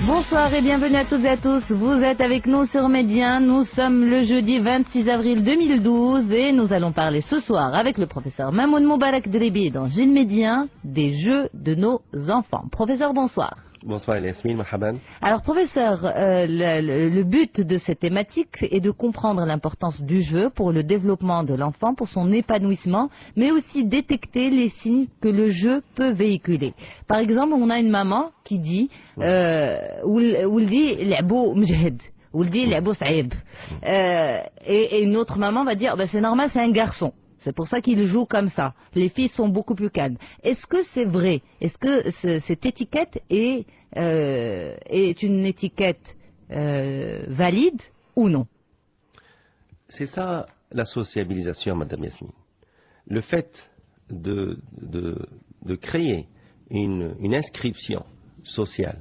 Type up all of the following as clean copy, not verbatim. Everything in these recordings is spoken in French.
Bonsoir et bienvenue à toutes et à tous. Vous êtes avec nous sur Médien. Nous sommes le jeudi 26 avril 2012 et nous allons parler ce soir avec le professeur Mamoun Moubarak Dribi dans Gilles Médien des jeux de nos enfants. Professeur, bonsoir. Bonsoir Yasmine, marhaban. Alors professeur, le but de cette thématique est de comprendre l'importance du jeu pour le développement de l'enfant, pour son épanouissement, mais aussi détecter les signes que le jeu peut véhiculer. Par exemple, on a une maman qui dit ولدي لعبو مجهد, ولدي لعبو صعيب. Et une autre maman va dire c'est normal, c'est un garçon. C'est pour ça qu'ils jouent comme ça. Les filles sont beaucoup plus calmes. Est-ce que c'est vrai? Est-ce que cette étiquette est une étiquette valide ou non? C'est ça la sociabilisation, Madame Yasmine. Le fait de créer une inscription sociale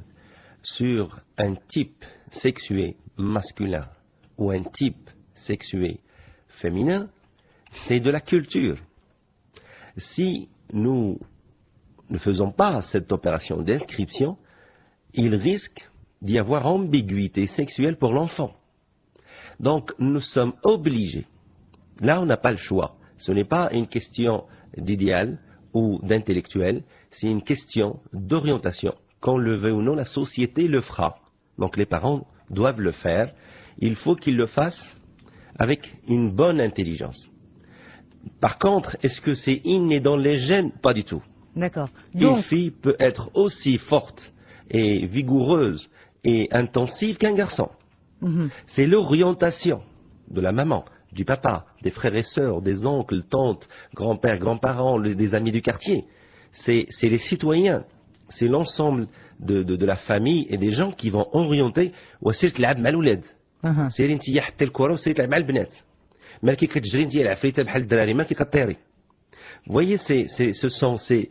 sur un type sexué masculin ou un type sexué féminin, c'est de la culture. Si nous ne faisons pas cette opération d'inscription, il risque d'y avoir ambiguïté sexuelle pour l'enfant. Donc nous sommes obligés, là on n'a pas le choix, ce n'est pas une question d'idéal ou d'intellectuel, c'est une question d'orientation. Qu'on le veuille ou non, la société le fera. Donc les parents doivent le faire. Il faut qu'ils le fassent avec une bonne intelligence. Par contre, est-ce que c'est inné dans les gènes? Pas du tout. D'accord. Une fille peut être aussi forte et vigoureuse et intensive qu'un garçon. C'est l'orientation de la maman, du papa, des frères et sœurs, des oncles, tantes, grands-pères, grands-parents, des amis du quartier. C'est les citoyens, c'est l'ensemble de la famille et des gens qui vont orienter. وسير تلعب مع الولاد. سيري انت حتى الكره وسيري تلعب مع البنات. ما كي كتجري انت العفريته بحال الدراري ما كي كطيري. Vous voyez, ce sont ces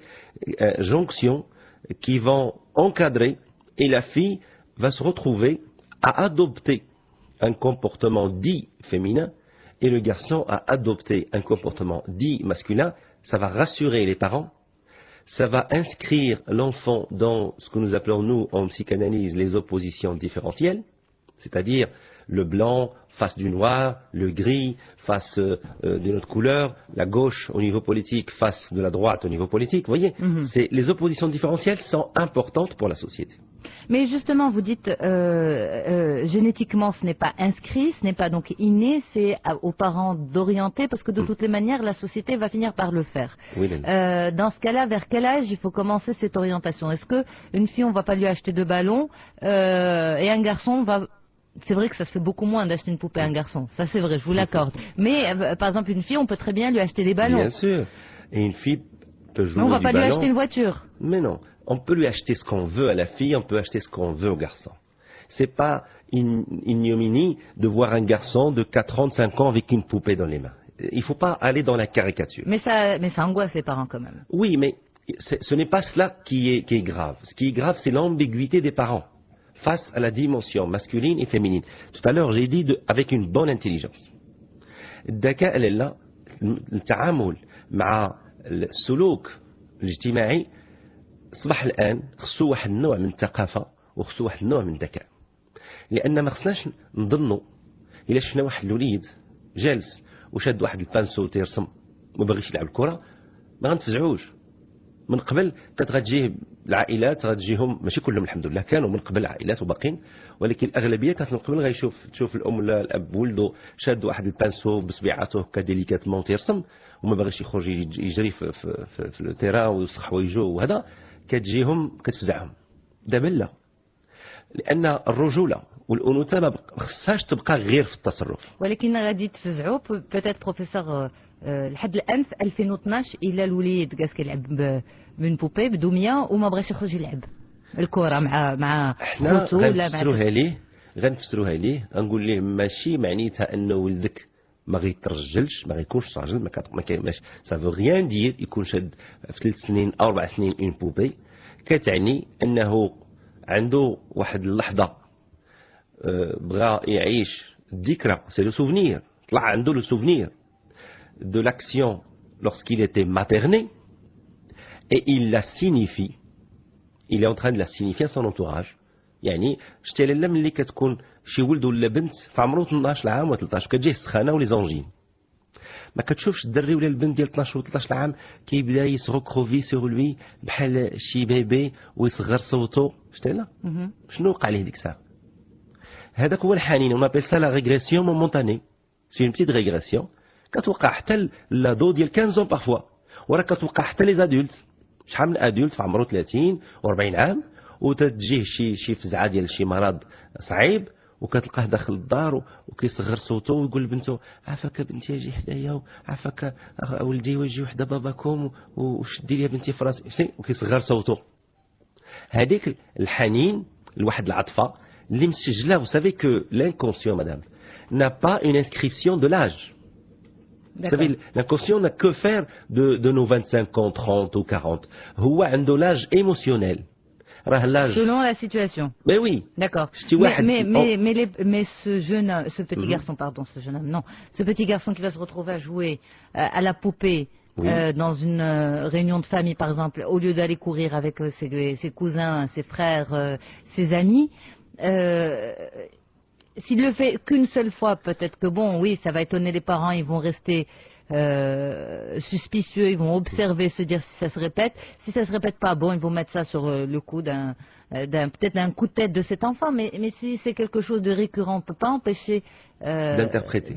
jonctions qui vont encadrer et la fille va se retrouver à adopter un comportement dit féminin et le garçon à adopter un comportement dit masculin. Ça va rassurer les parents, ça va inscrire l'enfant dans ce que nous appelons nous en psychanalyse les oppositions différentielles, c'est-à-dire le blanc face du noir, le gris face d'une autre couleur, la gauche au niveau politique face de la droite au niveau politique. Vous voyez, les oppositions différentielles sont importantes pour la société. Mais justement, vous dites génétiquement ce n'est pas inscrit, ce n'est pas donc inné, c'est aux parents d'orienter parce que de toutes les manières la société va finir par le faire. Oui, dans ce cas-là, vers quel âge il faut commencer cette orientation? Est-ce qu'une fille on ne va pas lui acheter de ballons et un garçon va... C'est vrai que ça se fait beaucoup moins d'acheter une poupée à un garçon, ça c'est vrai, je vous l'accorde. Mais par exemple une fille on peut très bien lui acheter des ballons. Bien sûr, et une fille peut jouer mais on ne va du pas ballon. lui acheter une voiture. Mais non, on peut lui acheter ce qu'on veut à la fille, on peut acheter ce qu'on veut au garçon. C'est pas une ignominie de voir un garçon de 4 ans, de 5 ans avec une poupée dans les mains. Il ne faut pas aller dans la caricature. Mais ça angoisse les parents quand même. Oui, mais ce n'est pas cela qui est grave. Ce qui est grave, c'est l'ambiguïté des parents face à la dimension masculine et féminine. Tout à l'heure, j'ai dit avec une bonne intelligence. الذكاء لله التعامل مع السلوك الاجتماعي أصبح الآن خصو واحد النوع من الثقافة وخصو واحد النوع من الذكاء. لأن ما خصناش نظنوا إلا شفنا واحد الوليد جالس وشاد واحد البانسو تيرسم ما باغيش يلعب الكرة ما غنتفزعوش. من قبل كانت غتجيه العائلات غتجيهم ماشي كلهم الحمد لله كانوا من قبل عائلات وباقين ولكن الاغلبيه كانت من قبل تشوف الام ولا الاب ولده شاد واحد البانسو بصبيعاته هكا ديليكاتمون تيرسم وما باغيش يخرج يجري في التيران ويوسخ حوايجو وهذا كتجيهم كتفزعهم. دابا لا, لان الرجوله والانوثه ما خصهاش تبقى غير في التصرف. ولكن غادي تفزعوا بوتيت بروفيسور لحد الان في 2012 الا الوليد جالس كيلعب من بوبي بدميه وما بغاش يخرج يلعب الكره مع خوتو ولا مع غنفسروها ليه غنقول ليه ماشي معنيتها انه ولدك ما غيترجلش ما غيكونش راجل ما كاينش سا فو ريان دير يكون شاد في 3 سنين او 4 سنين اون بوبي كتعني انه عنده واحد اللحظه بغى يعيش الذكرى سي لو سوفنير طلع عنده لو سوفنير de l'action lorsqu'il était materné et il la signifie, il est en train de la signifier à son entourage يعني شتي لاله ملي كتكون شي ولد ولا بنت في عمره 12 عام و13 كتجيه السخانه ولي زونجين ما كتشوفش الدري ولا البنت ديال 12 و 13 عام كيبدا يسغوكروفي سور لوي بحال شي بيبي ويصغر صوته شتي لا شنو وقع ليه ديك الساعه هذاك هو الحنين اون ابل سا لا ريغريسيون مومونتاني سي اون بتيت ريغريسيون كتوقع حتى لادو ديال 15 ans بارفوا وراه كتوقع حتى لي زادولت شحال من ادولت في عمره 30 و40 عام وتتجيه شي فزعه ديال شي مرض صعيب وكتلقاه داخل الدار وكيصغر صوته ويقول لبنته عافاك بنتي اجي حدايا عافاك ولدي واجي وحده باباكم وشدي لي بنتي في راسي وكيصغر صوته هذيك الحنين لواحد العطفه اللي مسجله vous savez que l'inconscient madame n'a pas une inscription de l'âge. Vous savez, l'inconscient n'a que faire de nos 25 ans, 30 ou 40. هو عنده l'âge émotionnel. Selon la situation. Mais oui. D'accord. Mais ce petit garçon, pardon, ce jeune homme, non. Ce petit garçon qui va se retrouver à jouer à la poupée dans une réunion de famille, par exemple, au lieu d'aller courir avec ses cousins, ses frères, ses amis, s'il le fait qu'une seule fois, peut-être que bon, oui, ça va étonner les parents, ils vont rester suspicieux, ils vont observer, se dire si ça se répète. Si ça se répète pas, bon, ils vont mettre ça sur le coup peut-être d'un coup de tête de cet enfant, mais si c'est quelque chose de récurrent, on ne peut pas empêcher d'interpréter.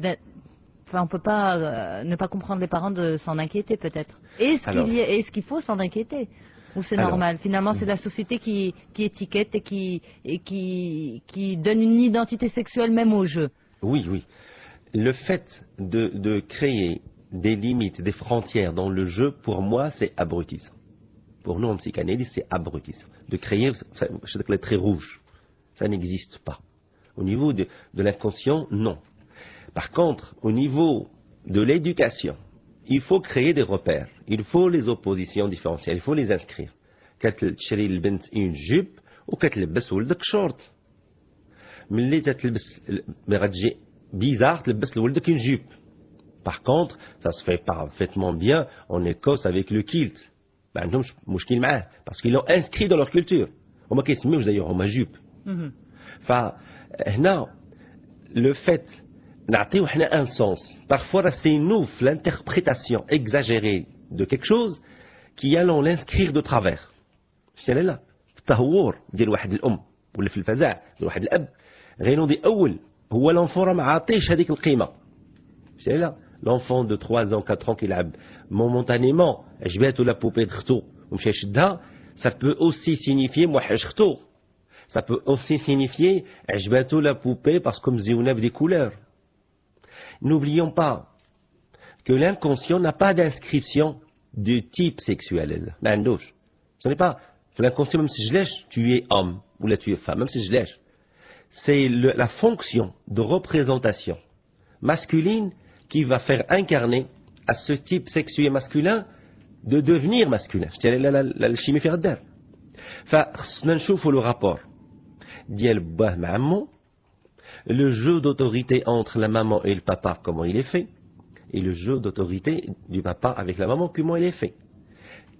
Enfin, on ne peut pas ne pas comprendre les parents de s'en inquiéter, peut-être. Est-ce qu'il faut s'en inquiéter? Ou c'est normal? Finalement, c'est la société qui étiquette et qui donne une identité sexuelle même au jeu. Oui, oui. Le fait de créer des limites, des frontières dans le jeu, pour moi, c'est abrutissant. Pour nous, en psychanalyse, c'est abrutissant. De créer, les traits rouges, ça n'existe pas. Au niveau de l'inconscient, non. Par contre, au niveau de l'éducation, il faut créer des repères. Il faut les oppositions différentielles. Il faut les inscrire. كتشري البنت une jupe وكتلبس ولدك شورت. ملي تتلبس غتجي bizarre تلبس لولدك une jupe. Par contre, ça se fait parfaitement bien en Écosse avec le kilt. ما عندهمش مشكل معاه parce qu'ils l'ont inscrit dans leur culture. وما كيسميوش d'ailleurs هما jupe. فهنا le fait نعطيو حنا un sens. Parfois c'est nous l'interprétation exagérée de quelque chose qui allons l'inscrire de travers. شتي لا التهور ديال واحد الام ولا في الفزع ديال واحد الاب غينوضي اول هو لونفون ما عاطيش هذيك القيمه شتي لا لونفون دو 3 ans 4 ans كيلعب مومونتانيمون عجباتو لا بوبي د ختو ومشى شدها ça peut aussi signifier موحش ختو ça peut aussi signifier عجباتو لا بوبي باسكو مزيونه بدي كولور. N'oublions pas que l'inconscient n'a pas d'inscription de type sexuel. Ce n'est pas l'inconscient, même si je lèche, tu es homme ou là tu es femme, même si je lèche. C'est la fonction de représentation masculine qui va faire incarner à ce type sexuel masculin de devenir masculin. Je dirais la chimie fait d'air. فخصنا نشوفوا le rapport ديال باه مع عمو, le jeu d'autorité entre la maman et le papa, comment il est fait, et le jeu d'autorité du papa avec la maman, comment il est fait.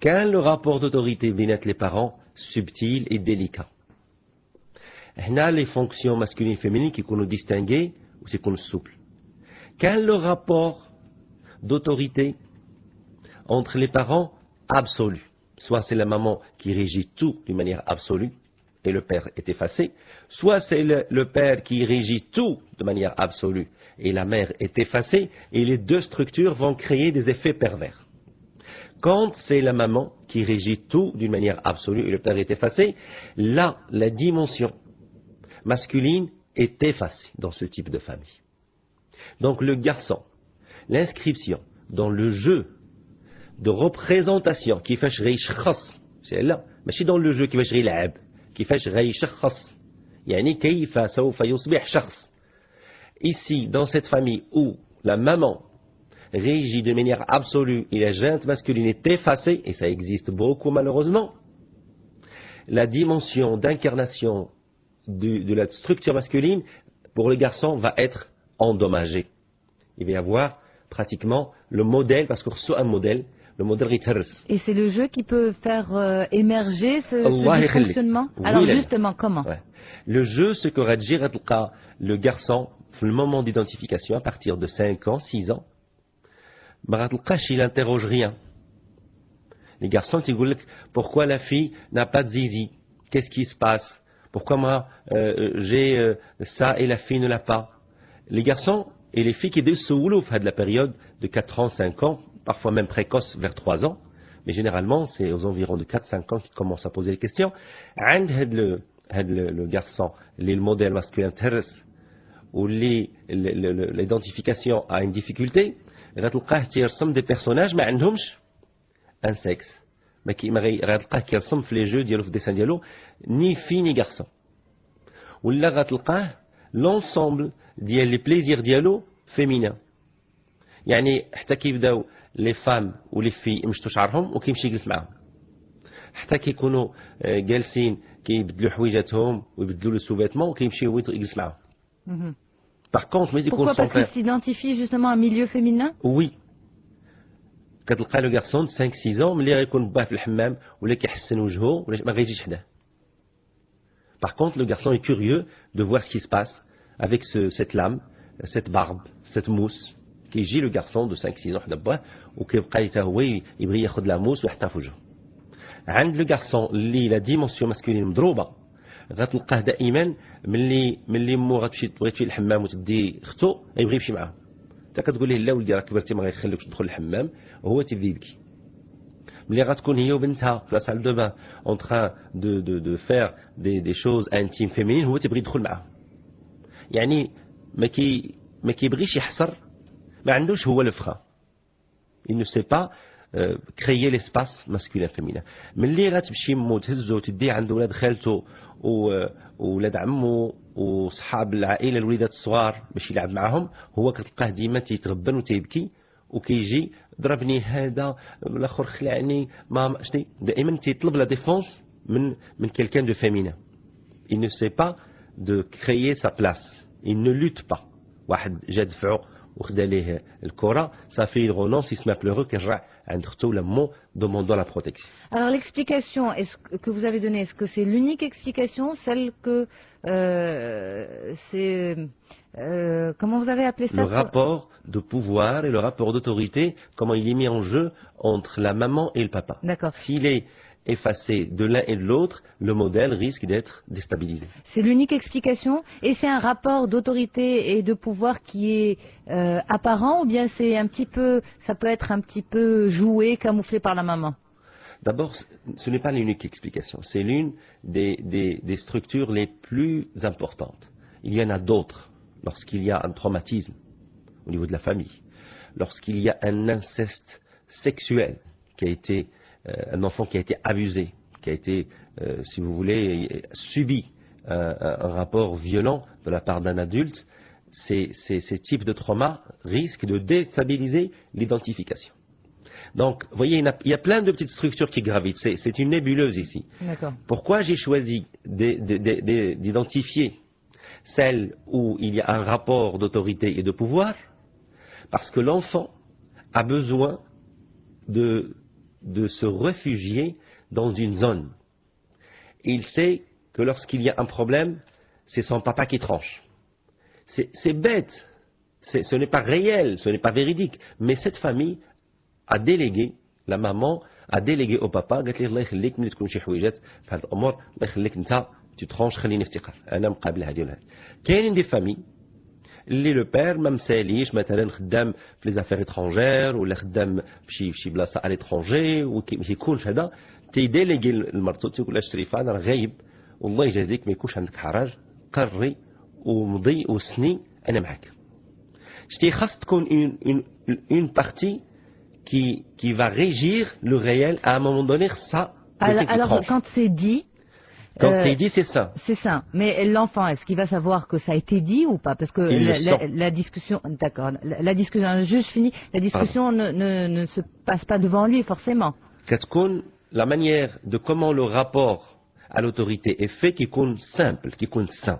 Quand le rapport d'autorité بين les parents subtil et délicat. هنا les fonctions masculines et féminines qui nous distinguer ou c'est qu'on souple. Quand le rapport d'autorité entre les parents absolu, soit c'est la maman qui régit tout d'une manière absolue et le père est effacé, soit c'est le père qui régit tout de manière absolue et la mère est effacée, et les deux structures vont créer des effets pervers. Quand c'est la maman qui régit tout d'une manière absolue et le père est effacé, là, la dimension masculine est effacée dans ce type de famille. Donc le garçon, l'inscription dans le jeu de représentation qui fait c'est là, mais dans le jeu qui fait يلعب كيفاش غيشخص يعني كيف سوف يصبح شخص. Ici, dans cette famille où la maman régit de manière absolue et la junte masculine est effacée, et ça existe beaucoup malheureusement, la dimension d'incarnation de la structure masculine pour le garçon va être endommagée. Il va y avoir pratiquement le modèle, parce qu'on reçoit un modèle, le modèle يتهرس. Et c'est le jeu qui peut faire émerger ce Allah dysfonctionnement. يخليك. Alors Oui, justement, comment? Ouais. Le jeu, ce que غتجي غتلقى le garçon في le moment d'identification à partir de 5 ans, 6 ans, ما غتلقاش il interroge rien. Les garçons, ils disent pourquoi la fille n'a pas de zizi? Qu'est-ce qui se passe? Pourquoi moi j'ai ça et la fille ne l'a pas? Les garçons et les filles qui se roulent à la période de 4 ans, 5 ans, parfois même précoce vers 3 ans, mais généralement c'est aux environs de 4-5 ans qu'ils commencent à poser les questions. Le garçon, le modèle masculin ou l'identification à une difficulté, غتلقاه تيرسم des personnages ما عندهمش un sexe. ما غتلقاه كيرسم في لي جو ديالو في الديسان ديالو ni fille ni garçon. ولا غتلقاه l'ensemble ديال لي بليزير ديالو féminin. يعني حتى كيبداو لي فام ولي في يمشطوا شعرهم وكيمشي يجلس معاهم. حتى كيكونوا جالسين كيبدلوا حويجاتهم ويبدلوا لو سوفيتمون وكيمشي هو يجلس معاهم. Par contre, mais pourquoi? Parce qu'il s'identifie justement à un milieu féminin? Oui. كتلقى le garçon de 5-6 ans ملي غيكون باه في الحمام ولا كيحسن وجهه ولا ما غيجيش حداه. Par contre, le garçon est curieux de voir ce qui se passe avec cette lame, cette barbe, cette mousse. كيجي le garçon de 5-6 ans حدا باه وكيبقى حتى هو يبغي ياخذ لا موس ويحطها في وجهه. عند le garçon اللي لا ديمونسيون ماسكولين مضروبه غتلقاه دائما ملي مو غتمشي تبغي تمشي للحمام وتدي اختو يبغي يمشي معاها. انت كتقول ليه لا ولدي راه كبرتي ما غيخليكش تدخل الحمام وهو تيبدا يبكي. ملي غتكون هي وبنتها في لا سال دو بان اون تران دو فير دي شوز انتيم فيمينين هو تيبغي يدخل معاها. يعني ما كيبغيش يحصر ما عندوش هو الفخا. il ne sait pas créer l'espace masculin féminin. ملي غتمشي مو تهزو تدي عند ولاد خالته وولاد عمو وصحاب العائله الوليدات الصغار باش يلعب معاهم هو كتلقاه ديما تيتغبن وتيبكي وكيجي ضربني هذا الاخر خلعني ما شني دائما تيطلب لا ديفونس من quelqu'un de féminin. il ne sait pas de créer sa place. il ne lutte pas. واحد جا دفعو وخدا ليه الكره صافي يغونونس يسمع بلورو كيرجع عند اختو ولا مو demandant la protection. Alors l'explication que vous avez donnée, est-ce que c'est l'unique explication, celle que c'est comment vous avez appelé ça? Le rapport de pouvoir et le rapport d'autorité, comment il est mis en jeu entre la maman et le papa. D'accord. S'il est effacé de l'un et de l'autre, le modèle risque d'être déstabilisé. C'est l'unique explication et c'est un rapport d'autorité et de pouvoir qui est apparent ou bien c'est un petit peu, ça peut être un petit peu joué, camouflé par la maman? D'abord, ce n'est pas l'unique explication, c'est l'une des structures les plus importantes. Il y en a d'autres lorsqu'il y a un traumatisme au niveau de la famille, lorsqu'il y a un inceste sexuel qui a été un enfant qui a été abusé, qui a été, si vous voulez, subi un rapport violent de la part d'un adulte, ces types de traumas risquent de déstabiliser l'identification. Donc, vous voyez, il y a plein de petites structures qui gravitent. C'est une nébuleuse ici. Pourquoi j'ai choisi d'identifier celle où il y a un rapport d'autorité et de pouvoir? Parce que l'enfant a besoin de se réfugier dans une zone. Il sait que lorsqu'il y a un problème, c'est son papa qui tranche. C'est bête, ce n'est pas réel, ce n'est pas véridique, mais cette famille a délégué, la maman a délégué au papa, قالت لي الله يخليك ملي تكون شي حويجات في هذه الامور الله يخليك انت تترونش خليني افتقر انا مقابل هذه ولا هذه. كاينين دي فامي اللي لو بير ما مساليش مثلا خدام في لي زافير اترونجير ولا خدام بشي بلاصه على ليترونجي وما يكونش هذا تيديليغي لمرتو تيقول لها شريفه انا غايب والله يجازيك ما يكونش عندك حرج قري ومضي وسني انا معاك. شتي خاص تكون une partie qui va régir le réel à un moment donné ça. Alors quand c'est dit. Quand c'est dit, c'est ça. C'est ça. Mais l'enfant, est-ce qu'il va savoir que ça a été dit ou pas? Parce que la discussion, d'accord, la discussion, juste fini, la discussion ne se passe pas devant lui forcément. La manière de comment le rapport à l'autorité est fait qui compte simple, qui compte sain.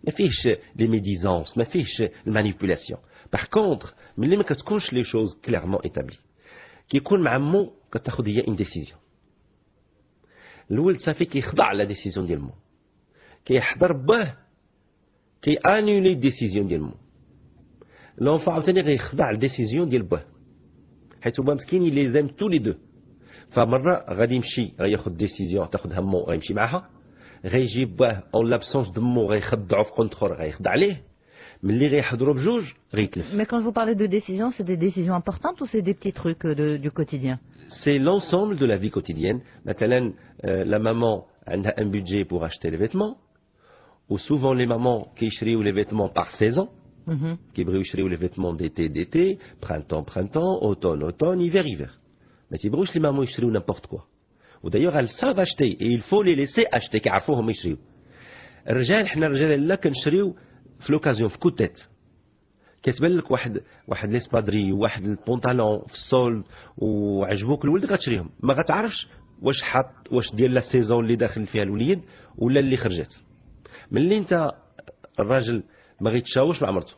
ما فيش les médisances, ما فيش la manipulation. Par contre, mais ما كتكونش les choses clairement établies. كيكون مع مو كتاخذ هي ان ديسيزيون. الولد صافي كيخضع لا ديسيزيون ديال مو، كيحضر باه كي انولي ديسيزيون ديال مو. لونفون عاوتاني غيخضع لديسيزيون ديال باه، حيت هما مسكين لي زيم تو لي دو. فمره غادي يمشي غياخذ ديسيزيون تاخذها مو غيمشي معاها، غيجي باه اون لابسونس دو مو غيخضعو في كونت اخر غيخضع ليه، ملي غيحضروا بجوج غيتلف. Mais quand vous parlez de décision, c'est des décisions importantes ou c'est des petits trucs du quotidien? C'est l'ensemble de la vie quotidienne. Maintenant, la maman a un budget pour acheter les vêtements, ou souvent les mamans qui achètent les vêtements par saison, qui achètent les vêtements d'été, printemps, automne, hiver. Mais si les mamans achètent n'importe quoi. Ou d'ailleurs, elles savent acheter et il faut les laisser acheter car ils savent acheter. الرجال حنا الرجال لا كنشريو في لوكازيون في كوتيت. كتبان لك واحد ليسبادري وواحد البونطالون في السول وعجبوك الولد غتشريهم، ما غتعرفش واش ديال لا سيزون اللي داخل فيها الوليد ولا اللي خرجت. ملي انت الراجل ما غيتشاورش مع مرته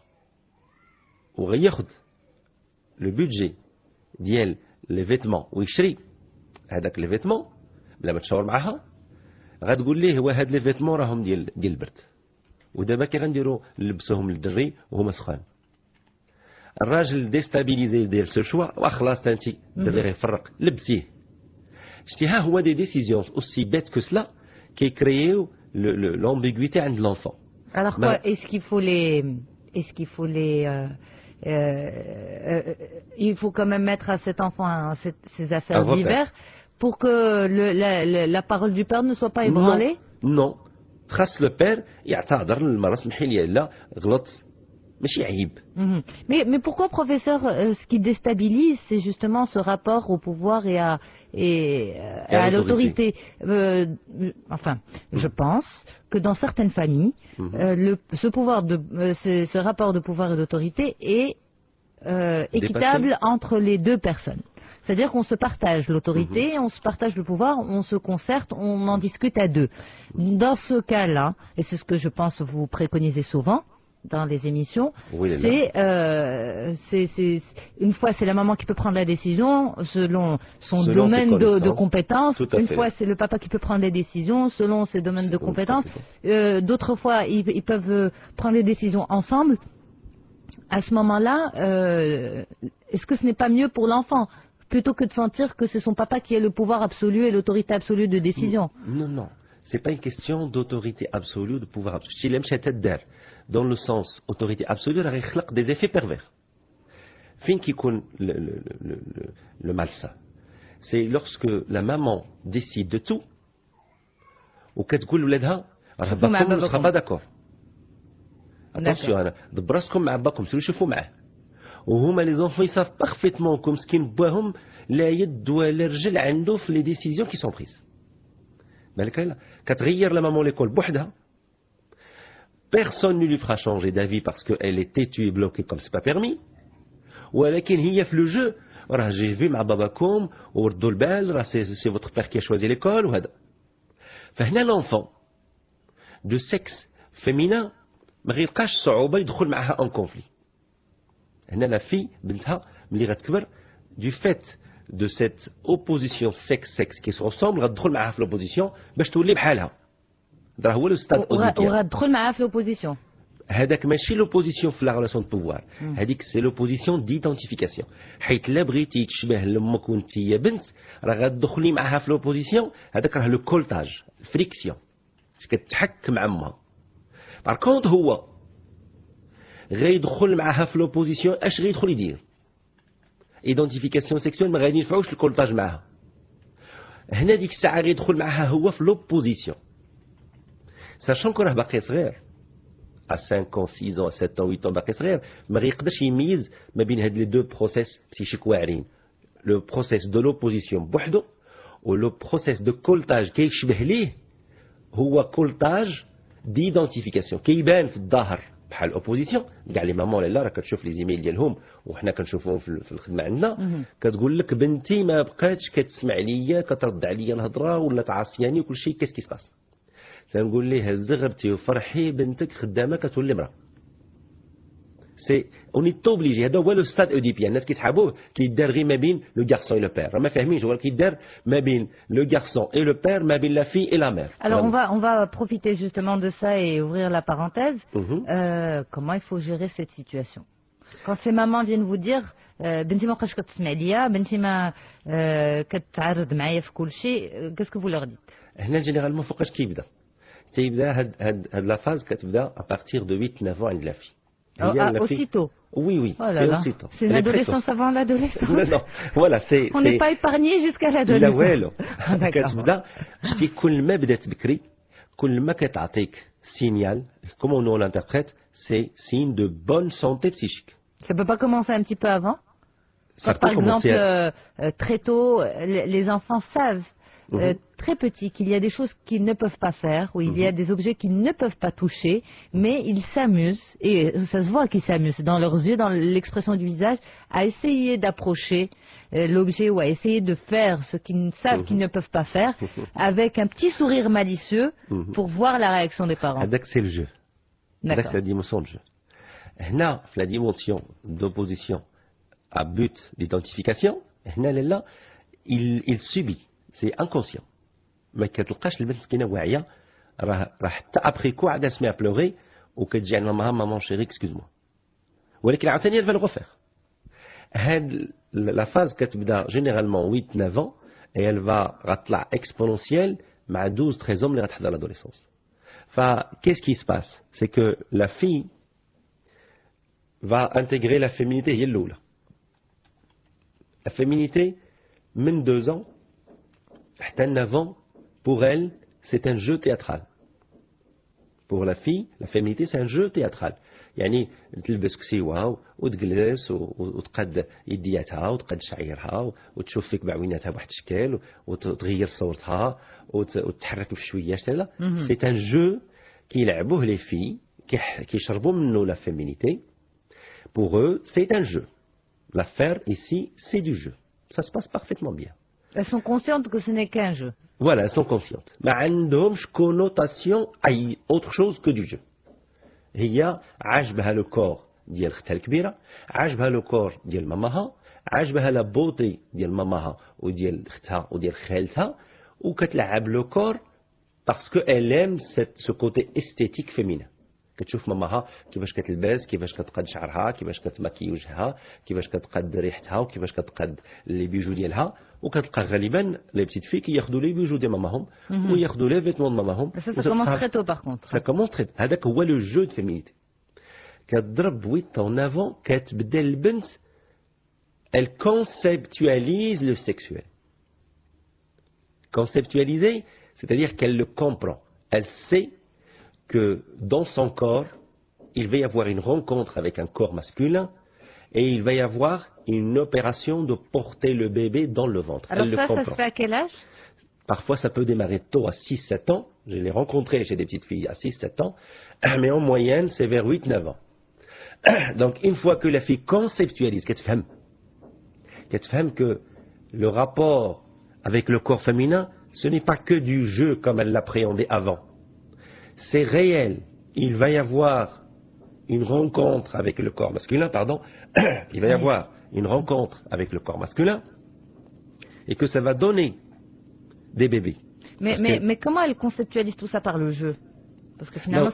وغياخد لو بودجي ديال لي فيتمون ويشري هذاك لي فيتمون بلا ما تشاور معاها، غتقول ليه هو هاد لي فيتمون راهم ديال البرد، ودابا كي غنديروا نلبسوهم للدري وهما سخان. الراجل ديستابيليزي ديال سو شوا وخلاص انت الدري غيفرق لبسيه. شتي ها هو دي ديسيزيون اوسي بيت كو سلا كي كرييو l'ambiguïté عند l'enfant. Alors quoi, il faut quand même mettre à cet enfant ses affaires divers pour que la parole du père ne soit pas ébranlée? Non. خاص لو بير يعتذر المراه سمحي لي لا غلط ماشي عيب. Mais pourquoi, professeur, ce qui déstabilise, c'est justement ce rapport au pouvoir et à l'autorité. Enfin, je pense que dans certaines familles, ce rapport de pouvoir et d'autorité est équitable entre les deux personnes. C'est-à-dire qu'on se partage l'autorité, on se partage le pouvoir, on se concerte, on en discute à deux. Dans ce cas-là, et c'est ce que je pense vous préconisez souvent dans les émissions, une fois c'est la maman qui peut prendre la décision selon son domaine de compétences, une fois c'est le papa qui peut prendre les décisions selon ses domaines de compétences, d'autres fois ils peuvent prendre les décisions ensemble. À ce moment-là, est-ce que ce n'est pas mieux pour l'enfant plutôt que de sentir que c'est son papa qui a le pouvoir absolu et l'autorité absolue de décision? Non. C'est pas une question d'autorité absolue, de pouvoir absolu. Dans le sens autorité absolue, il y a des effets pervers. Fin qui compte le malsain. C'est lorsque la maman décide de tout, ou qu'elle dit l'ouledha, elle ne sera pas d'accord. Attention, دبراسكم مع باكم سيروا شوفوا معاه. وهما لي زونفون يسافوا بارفيتمون كوم مسكين باهم لا يد ولا رجل عنده في لي ديسيزيون كي سون بريز. بالك لا كتغير لا مامون ليكول بوحدها. Personne ne lui fera changer d'avis parce qu'elle est têtue et bloquée comme c'est pas permis. ولكن هي في لو جو راه جي في مع باباكم وردوا البال راه سي votre père qui a choisi l'école وهذا. فهنا l'enfant de sexe féminin ما غيلقاش صعوبه يدخل معها ان كونفلي. هنا لا في بنتها ملي غتكبر du fait de cette opposition sexe qui se ressemble غتدخل معها في l'opposition باش تولي بحالها. هذا هو لو ستاد اوديتير. وغتدخل معها في l'opposition. هذاك ماشي l'opposition في لا ريلاسيون دو بوفوار، هذيك سي l'opposition d'identification. حيت لا بغيتي تشبه لامك وانت يا بنت راه غتدخلي معها في l'opposition، هذاك راه لو كولتاج، فريكسيون. كتحك مع امها. بار كونت هو غيدخل معها في لوبوزيسيون اش غيدخل يدير ايدونتيفيكاسيون سيكسوال ما غادي ينفعوش الكولتاج معها. هنا ديك الساعه غيدخل معها هو في لوبوزيسيون ساشون كو راه باقي صغير à 5 ans 6 ans 7 ans 8 ans باقي صغير ما غيقدرش يميز ما بين هاد لي دو بروسيس بسيشيك واعرين لو بروسيس دو لوبوزيسيون بوحدو و لو بروسيس دو كولتاج كيشبه ليه هو كولتاج ديدونتيفيكاسيون كيبان في الظاهر بحال اوبوزيسيون. كاع لي مامون لا راه كتشوف لي زيميل ديالهم وحنا كنشوفوهم في الخدمه عندنا كتقول لك بنتي ما بقاتش كتسمع ليا كترد عليا الهضره ولا تعصياني وكل شيء كيس باس. تنقول ليه هز غرتي وفرحي بنتك خدامه كتولي مرا. on est obligé. هذا هو le stade oedipien. الناس كيتحابوه كيدار غير ما بين le garçon et le père. ما فاهمينش هو كيدار ما بين le garçon et le père, ما بين la fille et la mère. Alors on va profiter justement de ça et ouvrir la parenthèse. Comment il faut gérer cette situation? Quand ces mamans viennent vous dire بنتي ما بقاش كتسمع ليا بنتي ما كتعرض معايا في كل شيء, qu'est-ce que vous leur dites? هنا جينيرالمون فوقاش كيبدا هاد لا فاز كتبدا à partir de 8-9 ans عند la fille. Aussitôt. Oui, oh c'est aussitôt. C'est une adolescence avant l'adolescence. Non, voilà, c'est. On n'est pas épargné jusqu'à l'adolescence. لا والو. كتبدا شتي كل ما بدات بكري كل ما كتعطيك signal, comment on l'interprète, c'est signe de bonne santé psychique. Ça peut pas commencer un petit peu avant? Ça Par exemple, très tôt, les enfants savent très petits qu'il y a des choses qu'ils ne peuvent pas faire, ou il y a des objets qu'ils ne peuvent pas toucher, mais ils s'amusent, et ça se voit qu'ils s'amusent dans leurs yeux, dans l'expression du visage, à essayer d'approcher l'objet ou à essayer de faire ce qu'ils savent qu'ils ne peuvent pas faire, avec un petit sourire malicieux pour voir la réaction des parents. C'est le jeu. C'est la dimension de jeu. Là, la dimension d'opposition à but d'identification, là, il subit. C'est inconscient. ما كتلقاش البنت مسكينه واعيه راه حتى ابخي كو عاد تسمع بلوغي وكتجي عند مامها مامون شيري اكسكوز موا ولكن عاوتاني elle va le refaire. هاد لا فاز كتبدا جينيرالمون 8-9 ans et elle va غتطلع exponentielle مع 12-13 ans اللي غتحضر l'adolescence. Qu'est-ce qui se passe? C'est que la fille va intégrer la féminité هي الاولى. La féminité من 2 ans حتى 9 ans, pour elle, c'est un jeu théâtral. Pour la fille, la féminité, c'est un jeu théâtral. يعني تلبس كسيوة وتجلس وتقد يدياتها وتقد شعيرها وتشوف فيك بعويناتها بواحد الشكل وتغير صورتها وتتحرك بشويات. C'est un jeu كيلعبوه les filles كيشربوا منه la féminité. Pour eux, c'est un jeu. L'affaire ici, c'est du jeu. Ça se passe parfaitement bien. Elles sont conscientes que ce n'est qu'un jeu. Voilà, elles sont conscientes. ما عندهمش connotation à autre chose que du jeu. هي عاجبها le corps ديال اختها الكبيرة, عاجبها le corps ديال ماماها, عاجبها la beauté ديال ماماها وديال اختها وديال خالتها, وكتلعب le corps parce que elle aime ce côté esthétique féminin. كتشوف ماماها كيفاش كتلبس, كيفاش كتقاد شعرها, كيفاش كتماكي وجهها, كيفاش كتقاد ريحتها, وكيفاش كتقاد لي بيجو ديالها, وكتلقى غالبا لي بتيت في كياخذوا لي بيجو ديال ماماهم وياخذوا لي فيتمون ديال ماماهم. Ça commence très tôt par contre. Ça commence très tôt. هذاك هو لو جو دو فيمينيتي. كتضرب 8 ans avant كتبدا البنت elle conceptualise le sexuel. Conceptualiser, c'est-à-dire qu'elle le comprend. Elle sait que dans son corps, il va y avoir une rencontre avec un corps masculin et il va y avoir une opération de porter le bébé dans le ventre. Alors ça se fait à quel âge? Parfois, ça peut démarrer tôt, à 6-7 ans. Je l'ai rencontré chez des petites filles à 6-7 ans. Mais en moyenne, c'est vers 8-9 ans. Donc, une fois que la fille conceptualise, qu'elle femme que le rapport avec le corps féminin, ce n'est pas que du jeu comme elle l'appréhendait avant. C'est réel. Il va y avoir une rencontre avec le corps masculin, pardon. Il va y avoir une rencontre avec le corps masculin et que ça va donner des bébés. Mais comment elle conceptualise tout ça par le jeu? Parce que finalement,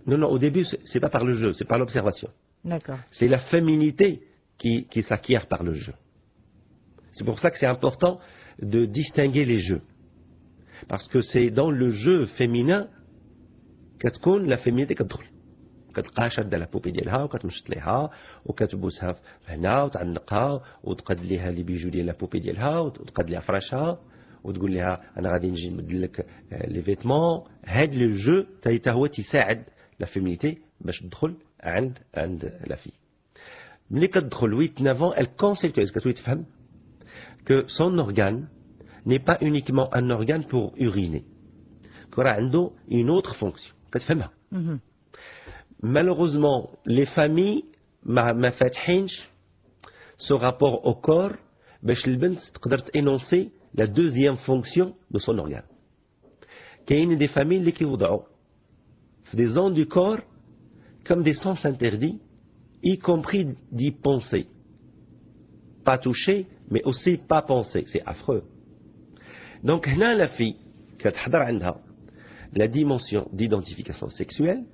non, au début, c'est pas par le jeu, c'est par l'observation. D'accord. C'est la féminité qui s'acquiert par le jeu. C'est pour ça que c'est important de distinguer les jeux. Parce que c'est dans le jeu féminin كتكون لا فيمينيتي كتدخل كتلقاها شاده لابوبي ديالها وكتمشط ليها وكتبوسها هنا وتعنقها وتقد ليها لي بيجو ديال لابوبي ديالها وتقد ليها فراشها وتقول لها انا غادي نجي نبدل لك لي فيتمون. هاد لو جو حتى هو تيساعد لا فيمينيتي باش تدخل عند لا في. ملي كتدخل 8-9 ans elle conceptualise كتولي تفهم que son organe n'est pas uniquement un organe pour uriner, كرا عنده une autre fonction. Malheureusement, les familles ما فاتحينش ce rapport au corps باش البنت تقدر énoncer la deuxième fonction de son organe. كاين des familles اللي كيوضعوا في des zones du corps comme des sens interdits y compris d'y penser. Pas toucher, mais aussi pas penser. C'est affreux. Donc, là, la fille, la dimension d'identification sexuelle,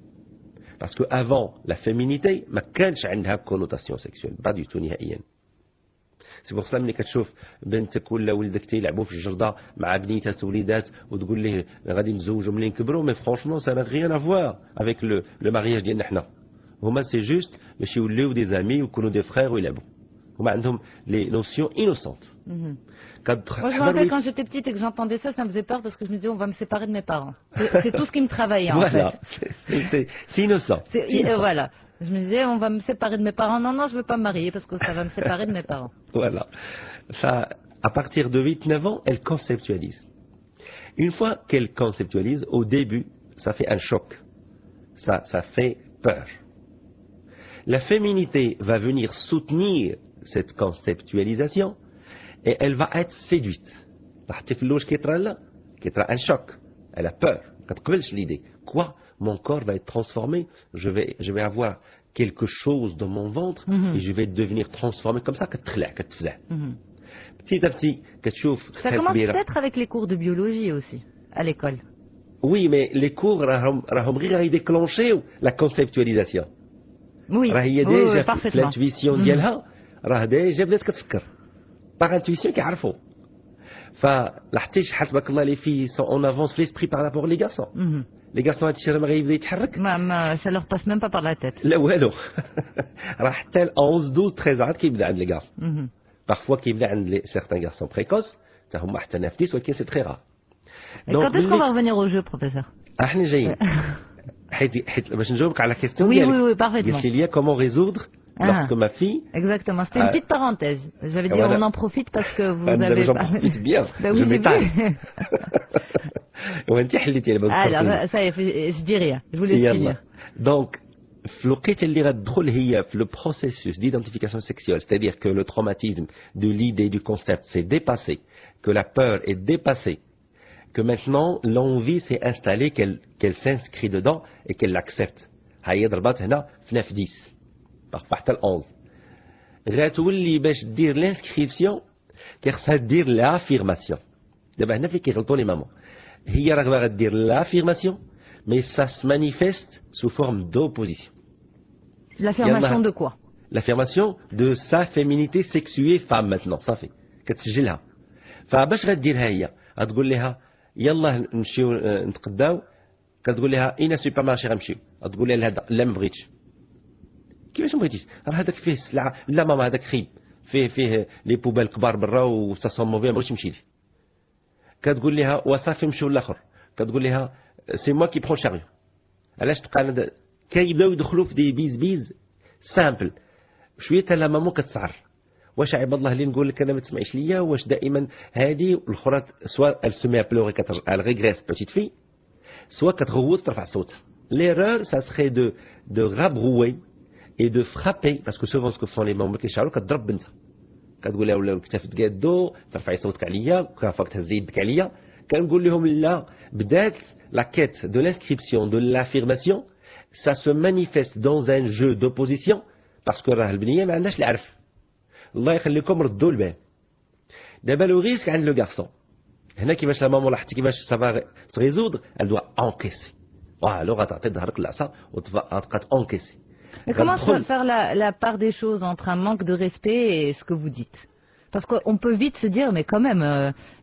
parce qu'avant la féminité, ما كانش عندها connotation sexuelle, pas du tout نهائيا. C'est pour ça ملي كتشوف بنتك ولا ولدك تيلعبوا في الجردة مع بنيتات وليدات وتقول ليه غادي نتزوجوا ملي نكبروا, mais franchement ça n'a rien à voir avec le mariage ديالنا حنا. هما c'est juste باش يوليو des amis ويكونوا des frères ويلعبوا. هما عندهم les notions innocentes. Moi, je me rappelle quand j'étais petite et que j'entendais ça, ça me faisait peur parce que je me disais on va me séparer de mes parents. C'est tout ce qui me travaillait en voilà. fait. C'est innocent. Voilà. Je me disais on va me séparer de mes parents. Non, non, je ne veux pas me marier parce que ça va me séparer de mes parents. Voilà. Ça, à partir de 8-9 ans, elle conceptualise. Une fois qu'elle conceptualise, au début, ça fait un choc. Ça fait peur. La féminité va venir soutenir cette conceptualisation et elle va être séduite. Un choc. Elle a peur. L'idée. Quoi? Mon corps va être transformé. Je vais avoir quelque chose dans mon ventre et je vais devenir transformé comme ça. Petit à petit, ça commence peut-être avec les cours de biologie aussi, à l'école. Oui, mais les cours ont déclenché la conceptualisation. Oui, parfaitement. L'intuition ديالها راه ديجا بدات كتفكر. Par intuition كيعرفوا. فلاحظتي شحال تبارك الله les filles sont en avance في l'esprit par rapport aux garçons. Les garçons هادشي راه ما غيبدا يتحرك. Ça leur passe même pas par la tête. لا والو. راه حتى 11 12 13 عاد كيبدا عند les garçons. Parfois كيبدا عند certains garçons précoces, حتى هما حتى نافديس ولكن c'est très rare. Quand est-ce qu'on va revenir au jeu, professeur? احنا جايين. حيت باش نجاوبك على la question ديالك. Oui, parfaitement. قلت لي comment résoudre lorsque ma fille. Exactement, c'était une petite parenthèse. J'avais dit on en profite parce que vous avez. J'en profite bien. Oui, j'ai vu. Alors, ça y est, je dis rien. Je vous laisse finir. Donc, le processus d'identification sexuelle, c'est-à-dire que le traumatisme de l'idée, du concept s'est dépassé, que la peur est dépassée, que maintenant l'envie s'est installée, qu'elle s'inscrit dedans et qu'elle l'accepte. Parfois حتى 11 غتولي باش دير l'inscription كيخصها دير l'affirmation. دابا هنا فين كيغلطوا لي ماما, هي راه باغا دير l'affirmation mais ça se manifeste sous forme d'opposition. L'affirmation de quoi? L'affirmation de sa féminité sexuée femme maintenant صافي كتسجلها. فباش غديرها هي غتقول لها يلا نمشيو نتقداو, كتقول لها اين سوبر مارشي غنمشيو, غتقول لها لا ما بغيتش. كيفاش ما بغيتيش؟ راه هذاك فيه السلعه, لا ماما هذاك خيب, فيه لي بوبال كبار برا وساسون موفي, ما بغيتش نمشي ليه. كتقول لها وصافي نمشيو للاخر, كتقول لها سي موا كي بخون شاريو. علاش تبقى كيبداو يدخلوا في دي بيز سامبل شويه حتى لا ماما كتسعر. واش عباد الله اللي نقول لك انا ما تسمعيش ليا, واش دائما هذه والاخرى سوا السمي بلوغي كترجع ريغريس بيتيت في, سوا كتغوت ترفع صوتها. L'erreur ça serait de rabrouer et de frapper, parce que souvent ce que font les mamans كيشعروا كتضرب بنتها, كتقول لها ولا الكتاف تقادو ترفعي صوتك عليا, كافاك تهزي يدك عليا. كنقول لهم لا, بدات la quête de l'inscription de l'affirmation, ça se manifeste dans un jeu d'opposition, parce que راه البنيه ما عندهاش العرف. الله يخليكم ردوا البال. دابا لو ريسك عند لو غارسون هنا كيفاش لا ماما لاحظتي كيفاش ça va se résoudre, elle doit encaisser. voilà غتعطي ظهرك العصا وتبقى encaisser. Mais comment faire la part des choses entre un manque de respect et ce que vous dites? Parce qu'on peut vite se dire, mais quand même,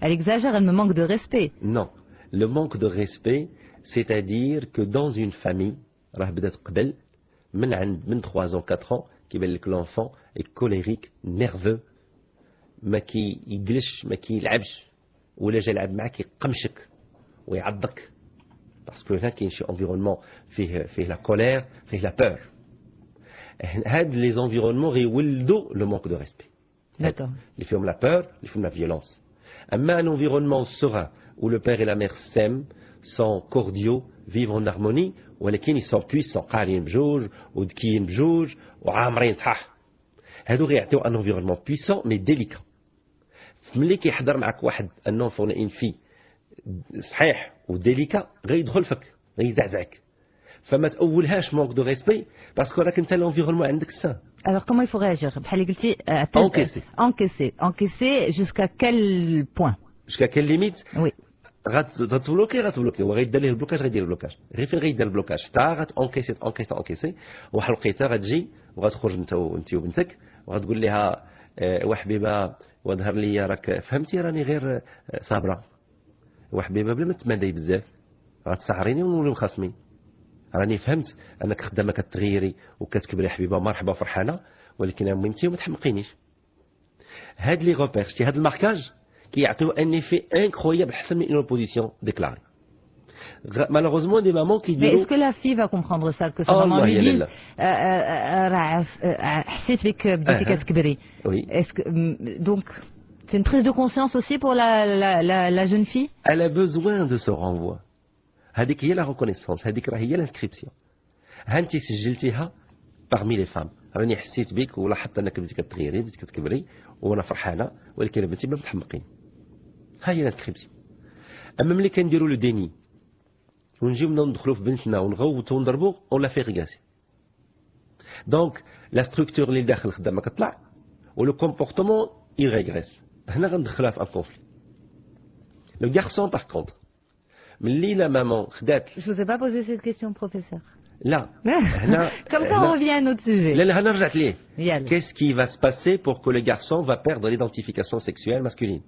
elle exagère, elle me manque de respect. Non, le manque de respect, c'est-à-dire que dans une famille, من 3 ans, 4 ans, que l'enfant est colérique, nerveux, ما كيجلش, ما كيلعبش, ولا جا يلعب معاك يقمشك ويعضك. Parce que là, il y a un environnement fait la colère, fait la peur. Les environnements révèlent le manque de respect. D'accord. Ils font la peur, ils font la violence. Un environnement serein où le père et la mère s'aiment, sont cordiaux, vivent en harmonie, ou ils sont puissants, قارين بجوج ودكيين بجوج وعامرين صح. هادو غيعطيو un environnement puissant mais délicat. ملي كيحضر معك واحد un enfant une fille صحيح وديليكا غيدخل فيك غيزعزعك. فما تأولهاش مونك دو ريسبي باسكو راك انت الانفيرونمون عندك سان. Alors comment il faut réagir بحال اللي قلتي encaisser jusqu'à quel point? jusqu'à quelle limite؟ Oui. غتبلوكي وغيدير ليه البلوكاج غيدير البلوكاج غير فين غيدير البلوكاج حتى غتانكيسي واحد الوقيته غتجي وغتخرج انت وبنتك وغتقول لها وحبيبه وظهر لي راك فهمتي راني غير صابره وحبيبه بلا ما تمادي بزاف غتسعريني ونوليو خاصمين راني فهمت انك خدامه كتغيري وكتكبري حبيبه مرحبا فرحانه ولكن مهمتي وما تحمقينيش. هاد لي غوبير شتي هاد الماركاج كيعطيو ان ايفي انكرويابل حسن من اون بوزيسيون ديكلاري. malheureusement des mamans qui Mais disent est-ce que la fille va comprendre ça que sa maman lui dit راه حسيت بك بديتي كتكبري. Oui. Est-ce que donc c'est une prise de conscience aussi pour la jeune fille? Elle a besoin de ce renvoi. هذيك هي la reconnaissance هذيك راه هي l'inscription. ها انت سجلتيها parmi les femmes راني حسيت بك ولاحظت انك بديتي كتغيري بديتي كتكبري وانا فرحانه ولكن بنتي ما متحمقين. ها هي l'inscription. اما ملي كنديروا لو ديني ونجيو ندخلوا في بنتنا ونغوتوا ونضربوا اون لا في ريغاسي. دونك لا ستركتور اللي داخل الخدامه كطلع ولو كومبورتمون يغيغريس. هنا غندخلها في ان كونفلي. لو غارسون باغ كونتر ملي لا مامون خدات. Je vous ai pas posé cette question, professeur. لا هنا Comme ça on revient à notre sujet. لا هنا رجعت ليه. يلا. Qu'est-ce qui va se passer pour que le garçon va perdre l'identification sexuelle masculine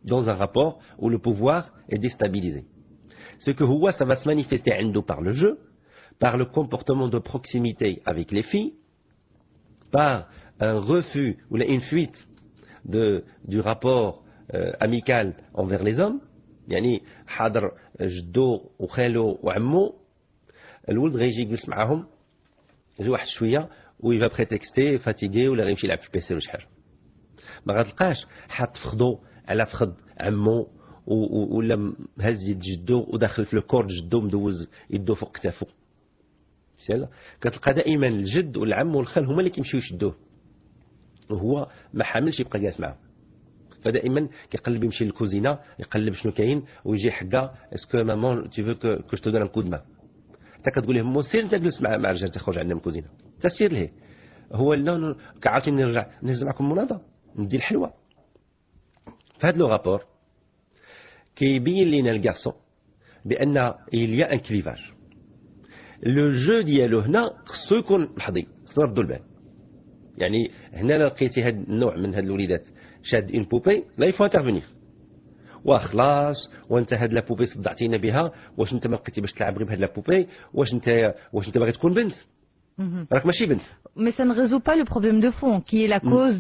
dans un rapport où le pouvoir est déstabilisé? Ce que هو ça va se manifester عنده par le jeu, par le comportement de proximité avec les filles, par un refus ou une fuite du rapport amical envers les hommes. يعني حاضر جدو وخالو وعمو الولد غيجي يجلس معاهم غير واحد شويه ويبقى بريتكستي فاتيغي ولا غيمشي يلعب في البيسي ولا شي حاجه. ما غتلقاش حاط فخدو على فخد عمو ولا هز يد جدو وداخل في الكورد جدو مدوز يدو فوق كتافو. كتلقى دائما الجد والعم والخال هما اللي كيمشيو يشدوه وهو ما حاملش يبقى جالس معاهم. فدائما كيقلب يمشي للكوزينه يقلب شنو كاين ويجي حكا اسكو مامون تي فو كو جو تو دون ان كود ما. حتى كتقول لهم سير انت جلس مع الرجال تخرج عندنا من الكوزينه تسير ليه هو لا كعاوتاني نرجع نهز معكم مناضه ندي الحلوه. فهاد لو رابور كيبين لينا الكارسون بان يليا ان كليفاج. لو جو ديالو هنا خصو يكون محظي خصنا نردو البال. يعني هنا لقيتي هاد النوع من هاد الوليدات شاد اون بوبي لا يفو انترفينير وخلاص وانت هاد لا بوبي صدعتينا بها واش انت ما بقيتي باش تلعب غير بهاد لا بوبي واش انت باغي تكون بنت راك ماشي بنت. Mais ça ne résout pas le problème de fond qui est la cause